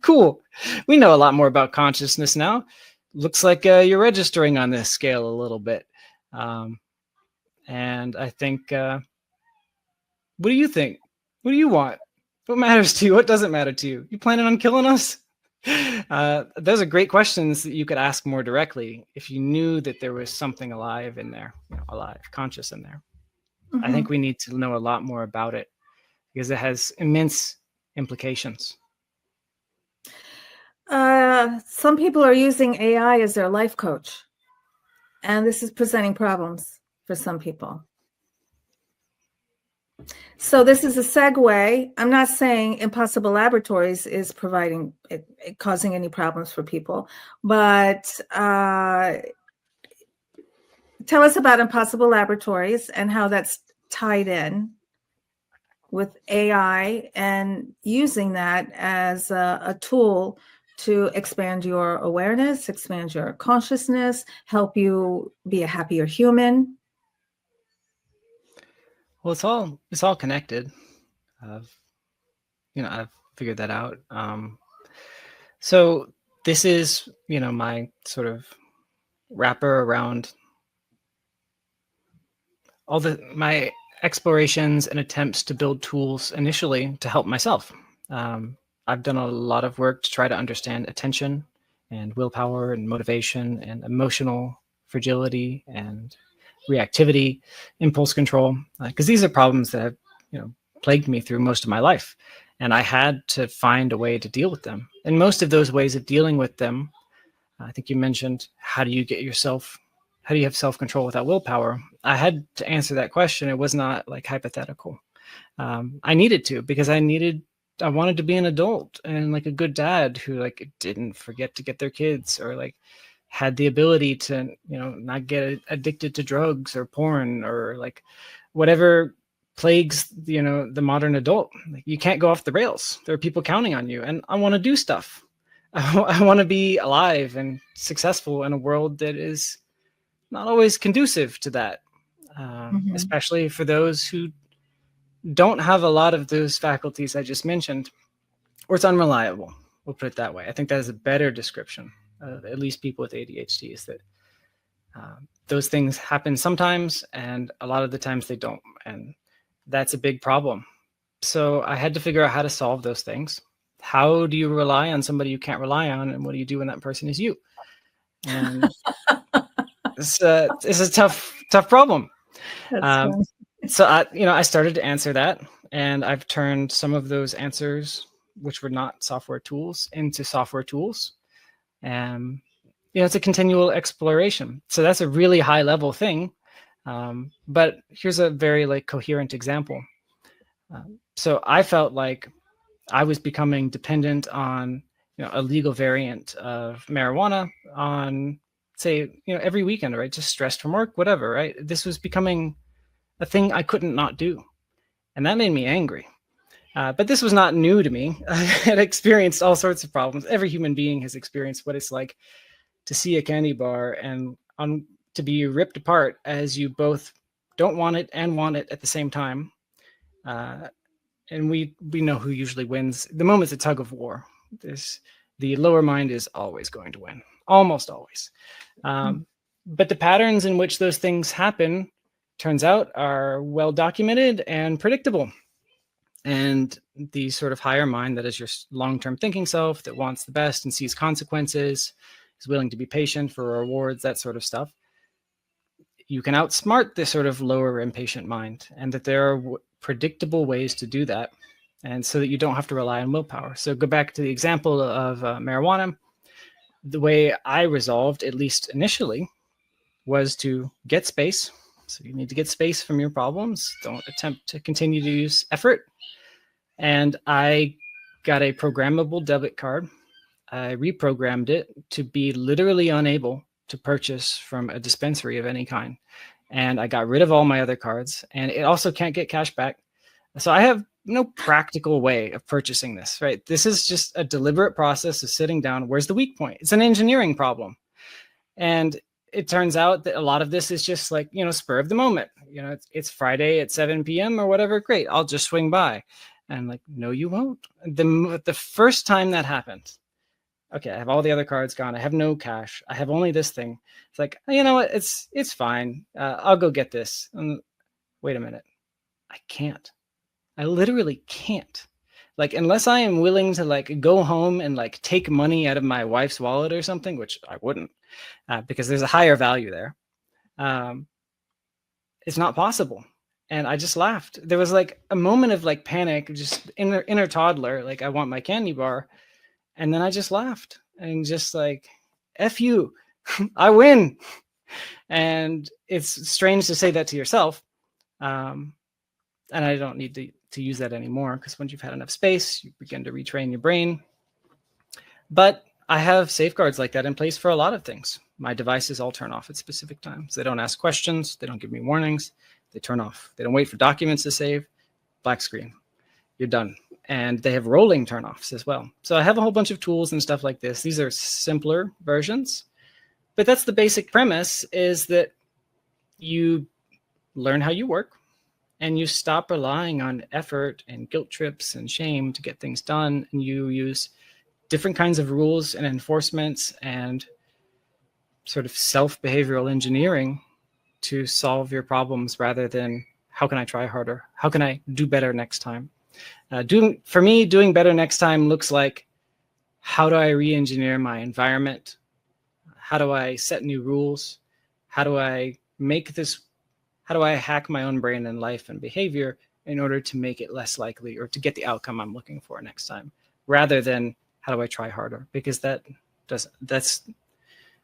cool. We know a lot more about consciousness now. Looks like you're registering on this scale a little bit. And I think, what do you think? What do you want? What matters to you? What doesn't matter to you? You planning on killing us? Those are great questions that you could ask more directly if you knew that there was something alive in there, alive, conscious in there. Mm-hmm. I think we need to know a lot more about it because it has immense implications. Some people are using AI as their life coach, and this is presenting problems for some people. So this is a segue. I'm not saying Impossible Laboratories is causing any problems for people, but tell us about Impossible Laboratories and how that's tied in with AI and using that as a tool to expand your awareness, expand your consciousness, help you be a happier human. Well, it's all connected. I've figured that out. So this is, my sort of wrapper around all my explorations and attempts to build tools initially to help myself. I've done a lot of work to try to understand attention and willpower and motivation and emotional fragility and reactivity, impulse control, because these are problems that have, plagued me through most of my life. And I had to find a way to deal with them. And most of those ways of dealing with them, I think you mentioned, how do you have self-control without willpower? I had to answer that question. It was not like hypothetical. I needed to, because I wanted to be an adult and like a good dad who didn't forget to get their kids or had the ability to, not get addicted to drugs or porn or whatever plagues, the modern adult. You can't go off the rails. There are people counting on you, and I want to do stuff. I want to be alive and successful in a world that is not always conducive to that, especially for those who don't have a lot of those faculties I just mentioned, or it's unreliable. We'll put it that way. I think that is a better description. At least people with ADHD, is that those things happen sometimes, and a lot of the times they don't, and that's a big problem. So I had to figure out how to solve those things. How do you rely on somebody you can't rely on, and what do you do when that person is you? And it's a tough problem. So I started to answer that, and I've turned some of those answers which were not software tools, into software tools. It's a continual exploration. So that's a really high level thing. But here's a very coherent example. So I felt like I was becoming dependent on a legal variant of marijuana on, say, every weekend, right? Just stressed from work, whatever, right? This was becoming a thing I couldn't not do. And that made me angry. But this was not new to me. I had experienced all sorts of problems. Every human being has experienced what it's like to see a candy bar and to be ripped apart as you both don't want it and want it at the same time. And we know who usually wins. The moment's a tug of war. The lower mind is always going to win, almost always. But the patterns in which those things happen, turns out, are well documented and predictable. And the sort of higher mind, that is your long-term thinking self that wants the best and sees consequences, is willing to be patient for rewards, that sort of stuff. You can outsmart this sort of lower impatient mind, and that there are predictable ways to do that, and so that you don't have to rely on willpower. So go back to the example of marijuana. The way I resolved, at least initially, was to get space. So you need to get space from your problems. Don't attempt to continue to use effort. And I got a programmable debit card. I reprogrammed it to be literally unable to purchase from a dispensary of any kind. And I got rid of all my other cards, and it also can't get cash back. So I have no practical way of purchasing this, right? This is just a deliberate process of sitting down. Where's the weak point? It's an engineering problem. And it turns out that a lot of this is just spur of the moment. It's Friday at 7 p.m. or whatever. Great. I'll just swing by. And no, you won't. The first time that happened, okay, I have all the other cards gone. I have no cash. I have only this thing. It's like, you know what? It's fine. I'll go get this. And wait a minute. I can't. I literally can't. Unless I am willing to go home and take money out of my wife's wallet or something, which I wouldn't, because there's a higher value there. It's not possible. And I just laughed. There was a moment of panic, just inner toddler, I want my candy bar. And then I just laughed and just F you, I win. And it's strange to say that to yourself. And I don't need to use that anymore, because once you've had enough space, you begin to retrain your brain. But I have safeguards like that in place for a lot of things. My devices all turn off at specific times. They don't ask questions. They don't give me warnings. They turn off. They don't wait for documents to save. Black screen. You're done. And they have rolling turn-offs as well. So I have a whole bunch of tools and stuff like this. These are simpler versions. But that's the basic premise, is that you learn how you work, and you stop relying on effort and guilt trips and shame to get things done. And you use different kinds of rules and enforcements and sort of self-behavioral engineering to solve your problems, rather than how can I try harder? How can I do better next time? For me, doing better next time looks like, how do I re-engineer my environment? How do I set new rules? How do I hack my own brain and life and behavior in order to make it less likely, or to get the outcome I'm looking for next time, rather than how do I try harder? Because that's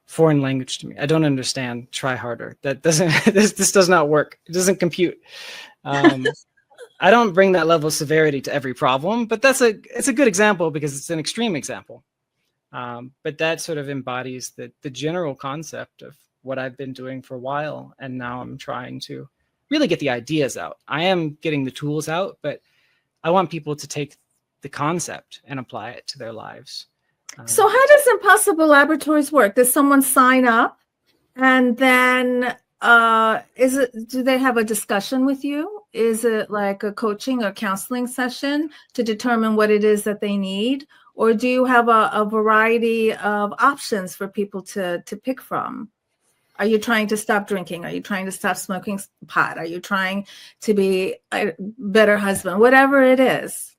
foreign language to me. I don't understand try harder. This does not work. It doesn't compute. I don't bring that level of severity to every problem, but it's a good example because it's an extreme example. But that sort of embodies the general concept of what I've been doing for a while. And now I'm trying to really get the ideas out. I am getting the tools out, but I want people to take the concept and apply it to their lives. So how does Impossible Laboratories work? Does someone sign up, and then do they have a discussion with you? Is it like a coaching or counseling session to determine what it is that they need? Or do you have a variety of options for people to pick from? Are you trying to stop drinking? Are you trying to stop smoking pot? Are you trying to be a better husband? Whatever it is.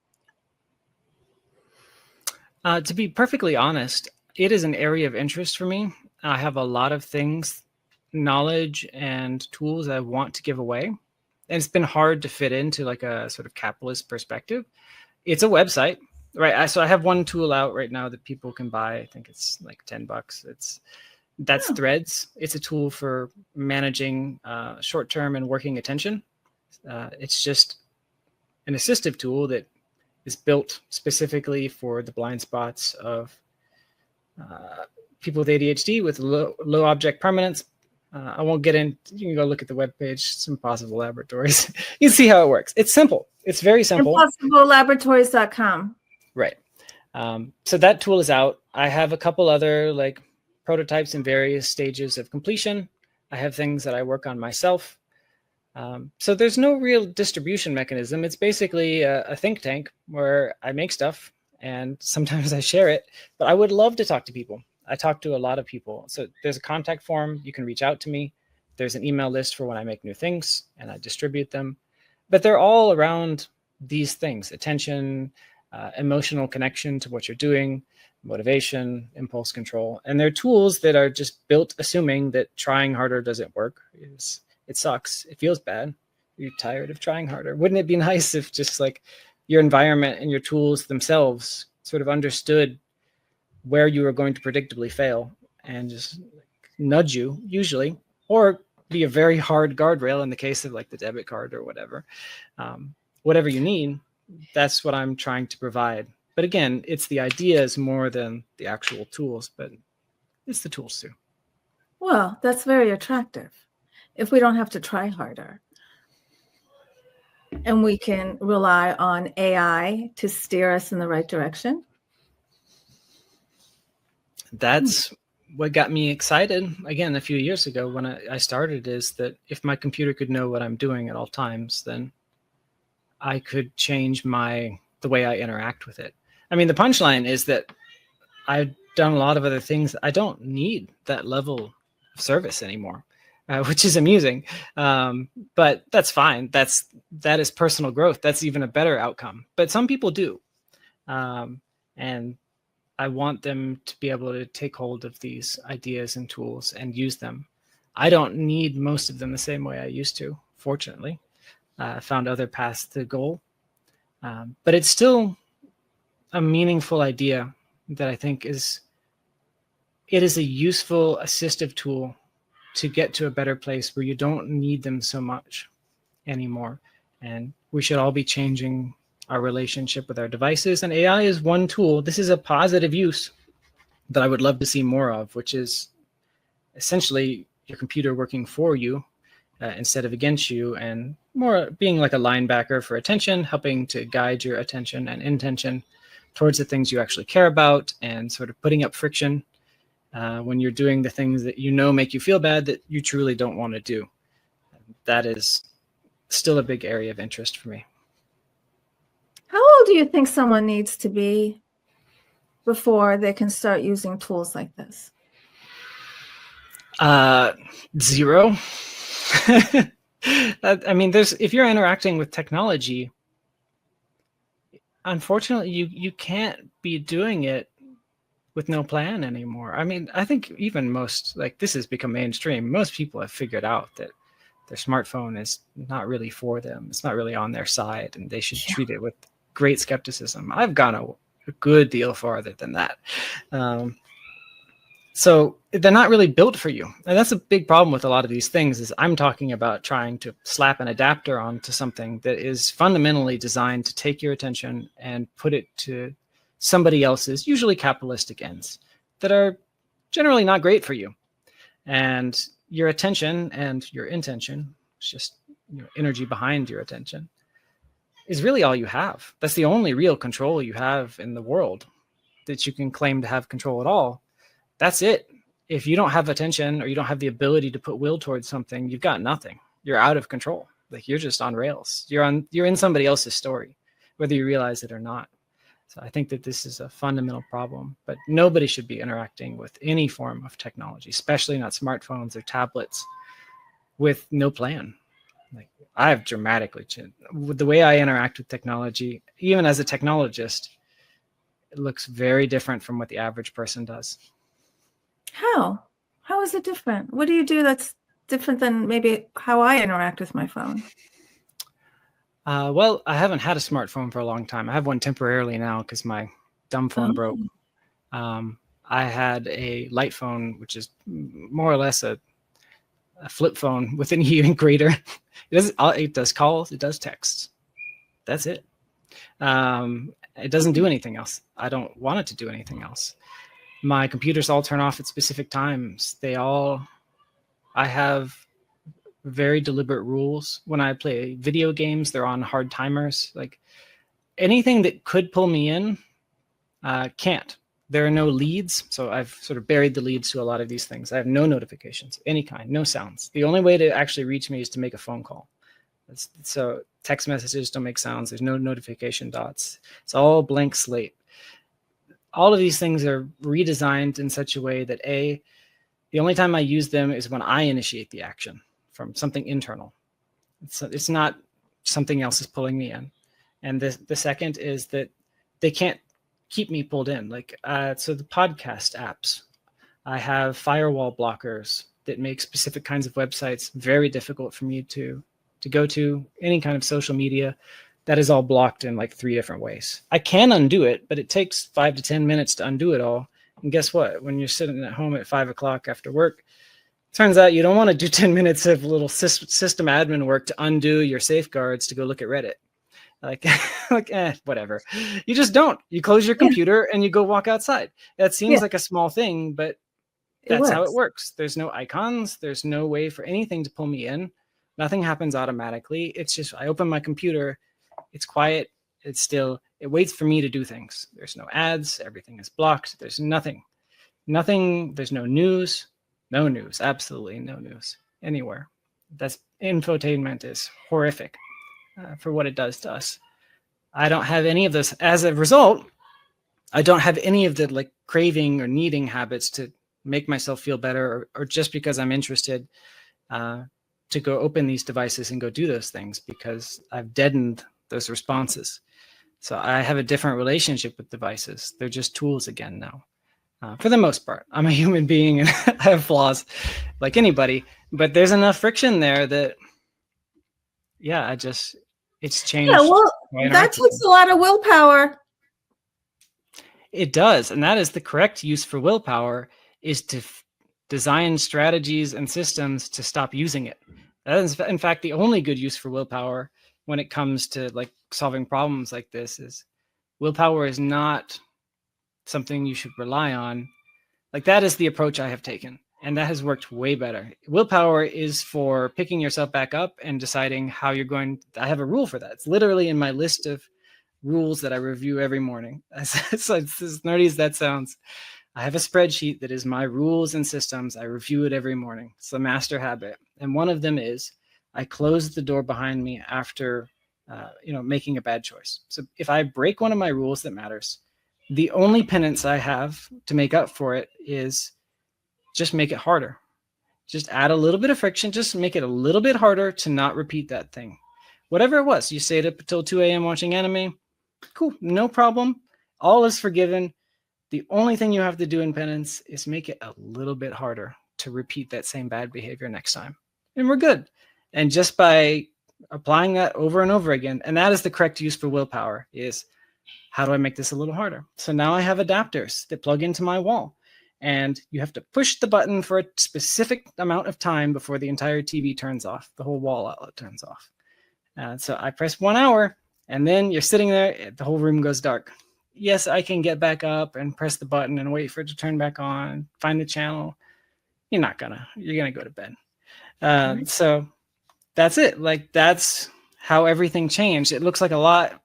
To be perfectly honest, it is an area of interest for me. I have a lot of things, knowledge and tools I want to give away. And it's been hard to fit into a sort of capitalist perspective. It's a website. Right. So I have one tool out right now that people can buy. I think it's like $10. That's Oh. Threads. It's a tool for managing short-term and working attention. It's just an assistive tool that is built specifically for the blind spots of people with ADHD with low object permanence. I won't get in. You can go look at the webpage. It's Impossible Laboratories. You can see how it works. It's simple. It's very simple. ImpossibleLaboratories.com. Right. So that tool is out. I have a couple other like prototypes in various stages of completion. I have things that I work on myself. So there's no real distribution mechanism. It's basically a think tank where I make stuff and sometimes I share it, but I would love to talk to people. I talk to a lot of people. So there's a contact form. You can reach out to me. There's an email list for when I make new things and I distribute them, but they're all around these things: attention, emotional connection to what you're doing, motivation, impulse control. And they're tools that are just built assuming that trying harder doesn't work. It sucks. It feels bad. You're tired of trying harder. Wouldn't it be nice if just like your environment and your tools themselves sort of understood where you are going to predictably fail and just nudge you, usually, or be a very hard guardrail in the case of like the debit card or whatever. Whatever you need, that's what I'm trying to provide. But again, it's the ideas more than the actual tools, but it's the tools too. Well, that's very attractive. If we don't have to try harder and we can rely on AI to steer us in the right direction. That's what got me excited again a few years ago when I started, is that if my computer could know what I'm doing at all times, then I could change the way I interact with it. I mean, the punchline is that I've done a lot of other things. I don't need that level of service anymore, which is amusing. But that's fine. That is personal growth. That's even a better outcome. But some people do. And I want them to be able to take hold of these ideas and tools and use them. I don't need most of them the same way I used to, fortunately. I found other paths to the goal. But it's still a meaningful idea that I think it is a useful assistive tool to get to a better place where you don't need them so much anymore. And we should all be changing our relationship with our devices. And AI is one tool. This is a positive use that I would love to see more of, which is essentially your computer working for you instead of against you, and more being like a linebacker for attention, helping to guide your attention and intention towards the things you actually care about, and sort of putting up friction when you're doing the things that you know make you feel bad that you truly don't want to do. That is still a big area of interest for me. How old do you think someone needs to be before they can start using tools like this? 0. I mean, if you're interacting with technology, unfortunately, you can't be doing it with no plan anymore. I mean, I think even this has become mainstream. Most people have figured out that their smartphone is not really for them. It's not really on their side, and they should treat it with great skepticism. I've gone a good deal farther than that. So they're not really built for you. And that's a big problem with a lot of these things, is I'm talking about trying to slap an adapter onto something that is fundamentally designed to take your attention and put it to somebody else's, usually capitalistic ends, that are generally not great for you. And your attention and your intention, it's just energy behind your attention, is really all you have. That's the only real control you have in the world that you can claim to have control at all. That's it. If you don't have attention, or you don't have the ability to put will towards something, you've got nothing. You're out of control. Like, you're just on rails. You're in somebody else's story, whether you realize it or not. So I think that this is a fundamental problem, but nobody should be interacting with any form of technology, especially not smartphones or tablets, with no plan. Like, I have dramatically changed the way I interact with technology. Even as a technologist, it looks very different from what the average person does. How? How is it different? What do you do that's different than maybe how I interact with my phone? Well, I haven't had a smartphone for a long time. I have one temporarily now because my dumb phone broke. I had a light phone, which is more or less a flip phone with an even greater. It does calls, it does texts. That's it. It doesn't do anything else. I don't want it to do anything else. My computers all turn off at specific times. I have very deliberate rules. When I play video games, they're on hard timers. Like anything that could pull me in, can't. There are no leads. So I've sort of buried the leads to a lot of these things. I have no notifications, any kind, no sounds. The only way to actually reach me is to make a phone call. So text messages don't make sounds. There's no notification dots. It's all blank slate. All of these things are redesigned in such a way that the only time I use them is when I initiate the action from something internal. It's not something else is pulling me in. And the second is that they can't keep me pulled in. Like, so the podcast apps, I have firewall blockers that make specific kinds of websites very difficult for me to go to. Any kind of social media, that is all blocked in like 3 different ways. I can undo it, but it takes 5 to 10 minutes to undo it all. And guess what? When you're sitting at home at 5 o'clock after work, turns out you don't want to do 10 minutes of little system admin work to undo your safeguards to go look at Reddit. Like, whatever. You just don't. You close your computer and you go walk outside. That seems like a small thing, but that's how it works. There's no icons. There's no way for anything to pull me in. Nothing happens automatically. It's just, I open my computer. It's quiet. It's still. It waits for me to do things. There's no ads. Everything is blocked. There's nothing. There's no news. No news. Absolutely no news anywhere. That's infotainment is horrific. For what it does to us. I don't have any of this. As a result, I don't have any of the like craving or needing habits to make myself feel better or just because I'm interested to go open these devices and go do those things because I've deadened those responses. So I have a different relationship with devices. They're just tools again now. For the most part, I'm a human being and I have flaws like anybody, but there's enough friction there that, it's changed. Yeah, well, that takes a lot of willpower. It does. And that is the correct use for willpower, is to design strategies and systems to stop using it. That is, in fact, the only good use for willpower when it comes to like solving problems like this. Is willpower is not something you should rely on. Like, that is the approach I have taken. And that has worked way better. Willpower is for picking yourself back up and deciding how you're going. I have a rule for that. It's literally in my list of rules that I review every morning. It's as nerdy as that sounds. I have a spreadsheet that is my rules and systems. I review it every morning. It's a master habit. And one of them is I close the door behind me after, making a bad choice. So if I break one of my rules that matters, the only penance I have to make up for it is just make it harder. Just add a little bit of friction. Just make it a little bit harder to not repeat that thing. Whatever it was, you stayed up until 2 a.m. watching anime. Cool, no problem. All is forgiven. The only thing you have to do in penance is make it a little bit harder to repeat that same bad behavior next time. And we're good. And just by applying that over and over again, and that is the correct use for willpower, is how do I make this a little harder? So now I have adapters that plug into my wall. And you have to push the button for a specific amount of time before the entire TV turns off, the whole wall outlet turns off. So I press 1 hour, and then you're sitting there, the whole room goes dark. Yes, I can get back up and press the button and wait for it to turn back on, find the channel. You're gonna go to bed. So that's it. Like, that's how everything changed. It looks like a lot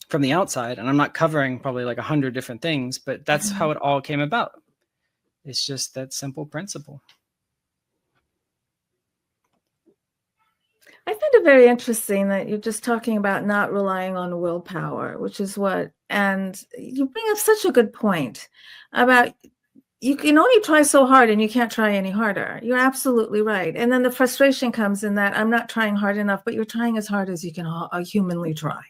from the outside, and I'm not covering probably like 100 different things, but that's how it all came about. It's just that simple principle. I find it very interesting that you're just talking about not relying on willpower, which is and you bring up such a good point about you can only try so hard and you can't try any harder. You're absolutely right. And then the frustration comes in that I'm not trying hard enough, but you're trying as hard as you can humanly try.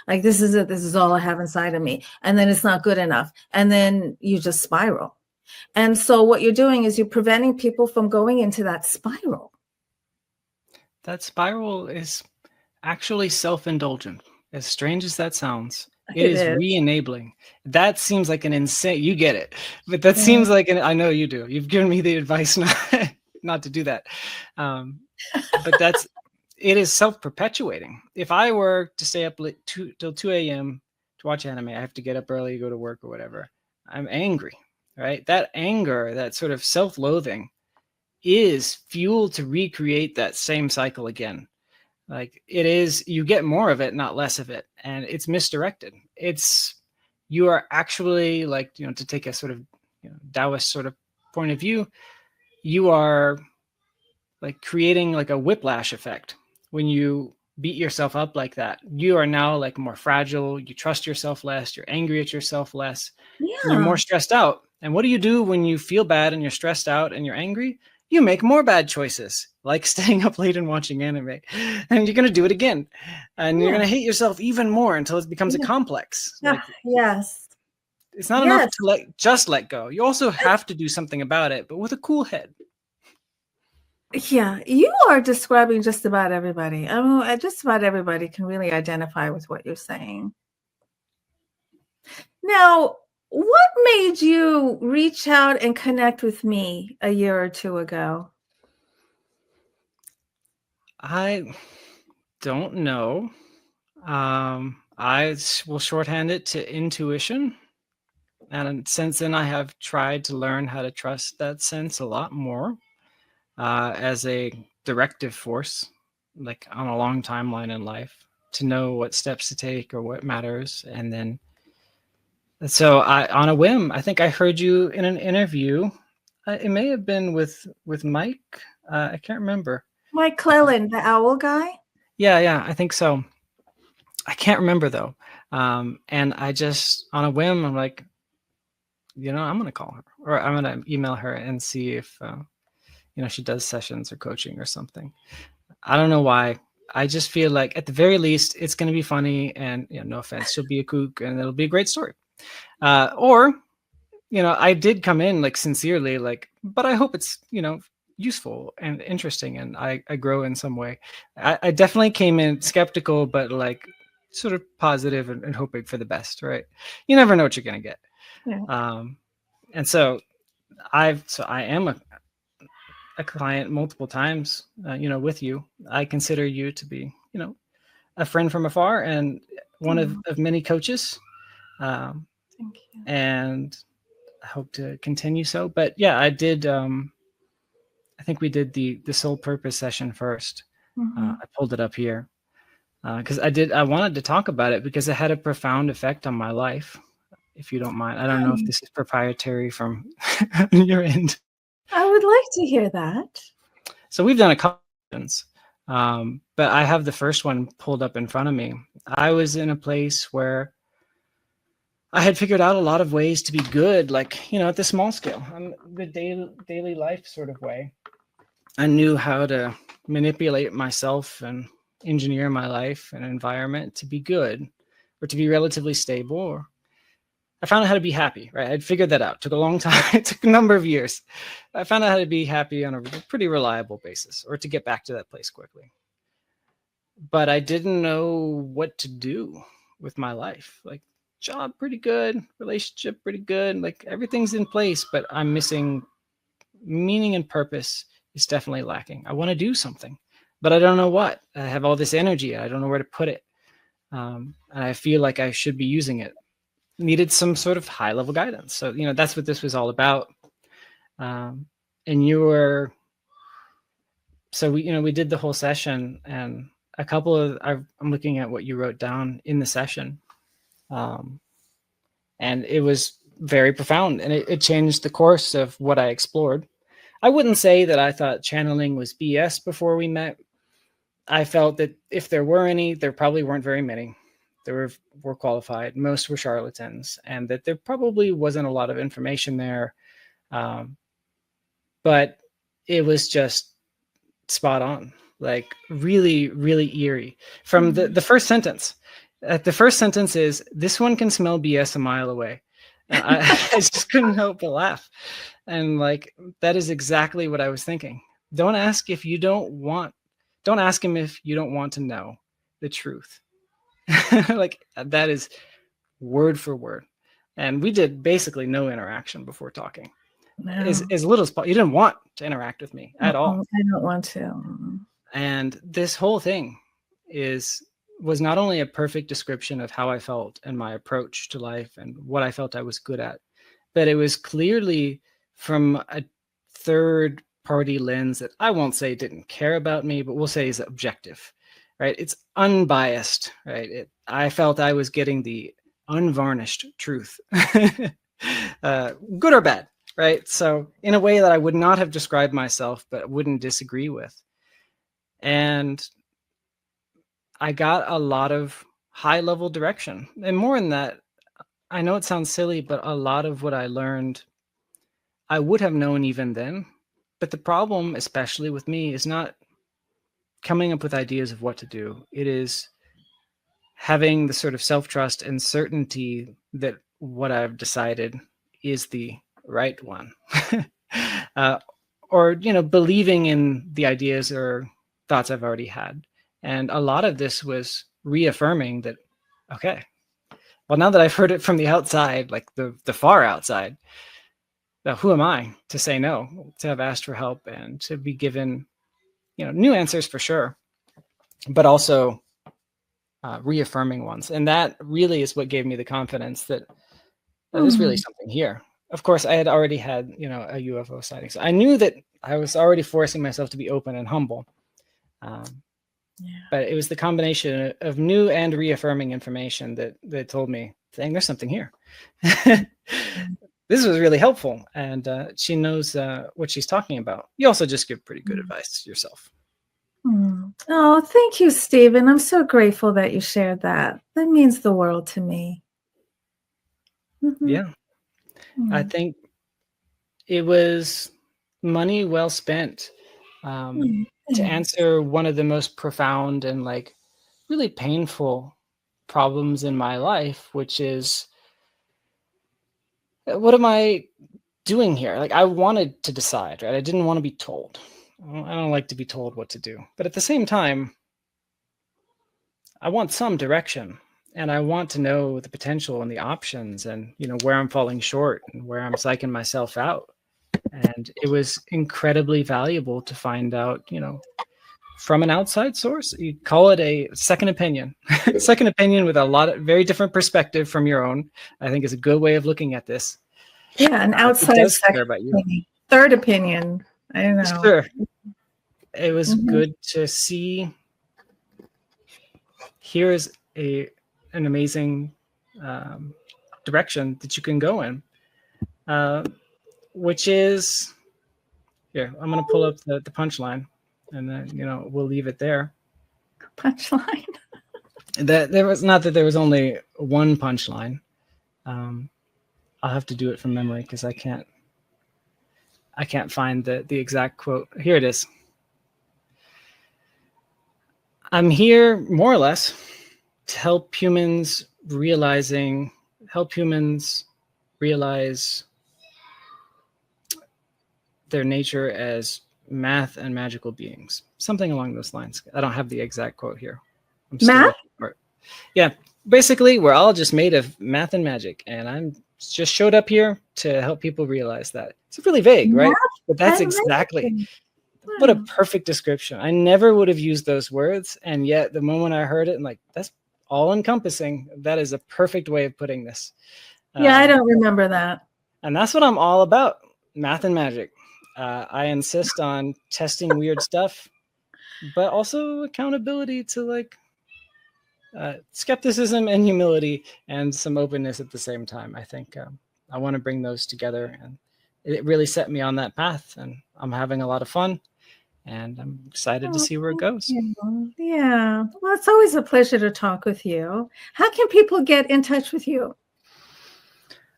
Like, this is it. This is all I have inside of me. And then it's not good enough. And then you just spiral. And so what you're doing is you're preventing people from going into that spiral. That spiral is, actually self-indulgent. As strange as that sounds, it It is is. re-enabling. That seems like an insane, you get it, but that seems like I know you do. You've given me the advice not to do that. But it is self-perpetuating. If I were to stay up till 2 a.m. to watch anime, I have to get up early, go to work or whatever. I'm angry, right? That anger, that sort of self-loathing is fuel to recreate that same cycle again. Like it is, you get more of it, not less of it. And it's misdirected. You are actually like, to take a sort of Taoist sort of point of view, you are like creating like a whiplash effect. When you beat yourself up like that, you are now like more fragile. You trust yourself less. You're angry at yourself less. And you're more stressed out. And what do you do when you feel bad and you're stressed out and you're angry? You make more bad choices, like staying up late and watching anime. And you're going to do it again. And you're going to hate yourself even more until it becomes a complex. Like, yes. It's not enough to just let go. You also have to do something about it, but with a cool head. Yeah, you are describing just about everybody. I mean, just about everybody can really identify with what you're saying. Now, what made you reach out and connect with me a year or two ago? I don't know. I will shorthand it to intuition. And since then, I have tried to learn how to trust that sense a lot more as a directive force, like on a long timeline in life, to know what steps to take or what matters. And then, so on a whim, I think I heard you in an interview. It may have been with Mike. I can't remember. Mike Clelland, the owl guy? Yeah, I think so. I can't remember though. And I just, on a whim, I'm like, I'm going to call her or I'm going to email her and see if, she does sessions or coaching or something. I don't know why. I just feel like at the very least, it's going to be funny and, no offense, she'll be a kook and it'll be a great story. Or, I did come in like sincerely, like, but I hope it's, useful and interesting and I grow in some way. I definitely came in skeptical, but like sort of positive and hoping for the best, right? You never know what you're going to get. Yeah. And so I am a client multiple times, with you. I consider you to be, a friend from afar and one of many coaches. Thank you. And I hope to continue so. But yeah, I did. I think we did the sole purpose session first. I pulled it up here because I wanted to talk about it because it had a profound effect on my life. If you don't mind, I don't know if this is proprietary from your end. I would like to hear that. So we've done a couple sessions, but I have the first one pulled up in front of me. I was in a place where I had figured out a lot of ways to be good, like, at the small scale, on the daily life sort of way. I knew how to manipulate myself and engineer my life and environment to be good or to be relatively stable. Or I found out how to be happy, right? I'd figured that out. It took a long time. It took a number of years. I found out how to be happy on a pretty reliable basis or to get back to that place quickly. But I didn't know what to do with my life. Like, job pretty good, relationship pretty good, like everything's in place, but I'm missing meaning and purpose is definitely lacking. I want to do something, but I don't know what. I have all this energy. I don't know where to put it. And I feel like I should be using it. Needed some sort of high level guidance. So, that's what this was all about. And so we did the whole session and a couple of, I'm looking at what you wrote down in the session. And it was very profound and it changed the course of what I explored. I wouldn't say that I thought channeling was BS before we met. I felt that if there were any, there probably weren't very many. There were qualified. Most were charlatans, and that there probably wasn't a lot of information there. But it was just spot on, like really, really eerie. From the first sentence, the first sentence is, "This one can smell BS a mile away." I just couldn't help but laugh. And like, that is exactly what I was thinking. Don't ask him if you don't want to know. the truth. Like that is word for word. And we did basically no interaction before talking. No. As little as possible. You didn't want to interact with me at all. I don't want to. And this whole thing was not only a perfect description of how I felt and my approach to life and what I felt I was good at, but it was clearly from a third party lens that I won't say didn't care about me, but we'll say is objective, right? It's unbiased, right? I felt I was getting the unvarnished truth, good or bad, right? So in a way that I would not have described myself, but wouldn't disagree with. And I got a lot of high level direction. And more than that, I know it sounds silly, but a lot of what I learned, I would have known even then. But the problem, especially with me, is not coming up with ideas of what to do. It is having the sort of self-trust and certainty that what I've decided is the right one. Or, believing in the ideas or thoughts I've already had. And a lot of this was reaffirming that, okay, well, now that I've heard it from the outside, like the far outside, who am I to say no, to have asked for help and to be given, new answers for sure, but also reaffirming ones. And that really is what gave me the confidence that there's really something here. Of course, I had already had, a UFO sighting. So I knew that I was already forcing myself to be open and humble. But it was the combination of new and reaffirming information that told me, dang, there's something here. This was really helpful. And she knows what she's talking about. You also just give pretty good advice yourself. Oh, thank you, Stephen. I'm so grateful that you shared that. That means the world to me. Yeah. I think it was money well spent to answer one of the most profound and really painful problems in my life, which is, what am I doing here? I wanted to decide, right? I didn't want to be told. I don't like to be told what to do. But at the same time, I want some direction. And I want to know the potential and the options and, where I'm falling short and where I'm psyching myself out. And it was incredibly valuable to find out, from an outside source. You call it a second opinion. Second opinion with a lot of very different perspective from your own, I think is a good way of looking at this. Yeah, an outside second about you. Opinion. Third opinion. I don't know. Sure. It was good to see. Here is an amazing direction that you can go in, which is, here, I'm going to pull up the punchline, and then, we'll leave it there. Punchline? There was only one punchline. I'll have to do it from memory because I can't find the exact quote. Here it is. I'm here more or less to help humans realize their nature as math and magical beings. Something along those lines. I don't have the exact quote here. Math? Yeah. Basically, we're all just made of math and magic. And I'm just showed up here to help people realize that. It's really vague, right? But that's exactly what a perfect description. I never would have used those words. And yet the moment I heard it, I'm like, that's all encompassing. That is a perfect way of putting this. Yeah, I don't remember that. And that's what I'm all about. Math and magic. I insist on testing weird stuff, but also accountability to skepticism and humility and some openness at the same time. I think I want to bring those together, and it really set me on that path, and I'm having a lot of fun, and I'm excited to see where it goes. Yeah. Well, it's always a pleasure to talk with you. How can people get in touch with you?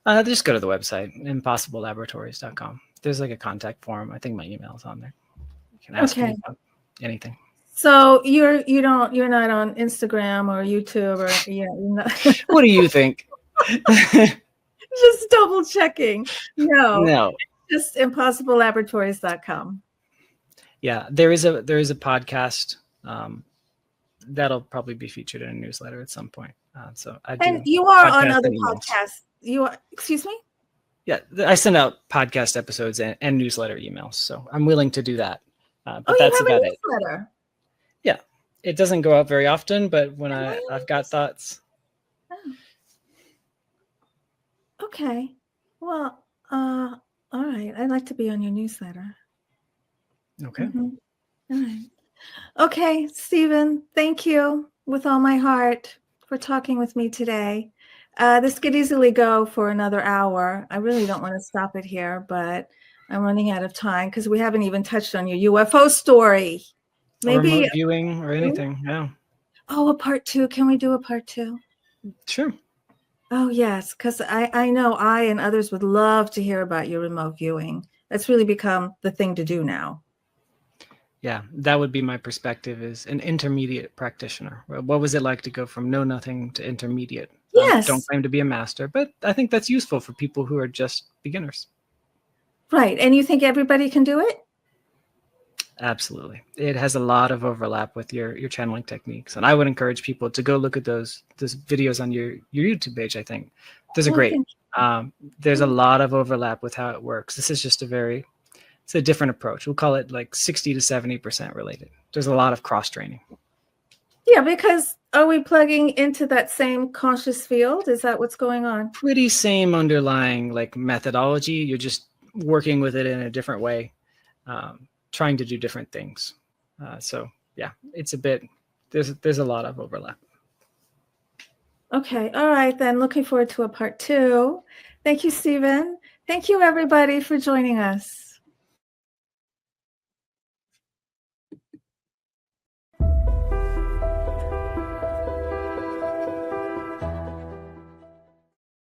Just go to the website, impossiblelaboratories.com. There's a contact form. I think my email is on there. You can ask me about anything. So you're not on Instagram or YouTube or you're not. What do you think? Just double checking. No. Just impossiblelaboratories.com. Yeah, there is a podcast that'll probably be featured in a newsletter at some point. So I do. And you are on podcasts other and emails. podcasts. You are, excuse me? Yeah, I send out podcast episodes and newsletter emails, so I'm willing to do that. But Oh, that's you have about a it. newsletter. Yeah, it doesn't go out very often, but when Oh, I've got thoughts. Oh. Okay. Well, all right. I'd like to be on your newsletter. Okay. Mhm. All right. Okay, Stephen, thank you with all my heart for talking with me today. This could easily go for another hour. I really don't want to stop it here, but I'm running out of time because we haven't even touched on your UFO story. Or Maybe, remote viewing or anything. Yeah. oh, a part 2. Can we do a part 2? Sure. Oh, yes, because I know I and others would love to hear about your remote viewing. That's really become the thing to do now. Yeah, that would be my perspective as an intermediate practitioner. What was it like to go from know nothing to intermediate? Yes. Don't claim to be a master, but I think that's useful for people who are just beginners. Right. And you think everybody can do it? Absolutely. It has a lot of overlap with your channeling techniques. And I would encourage people to go look at those videos on your YouTube page, I think. Those are great. There's a lot of overlap with how it works. This is just it's a different approach. We'll call it like 60 to 70% related. There's a lot of cross training. Yeah, because are we plugging into that same conscious field? Is that what's going on? Pretty same underlying like methodology. You're just working with it in a different way, trying to do different things. So yeah, it's a bit, there's a lot of overlap. Okay. All right, then. Looking forward to a part 2. Thank you, Stephen. Thank you, everybody, for joining us.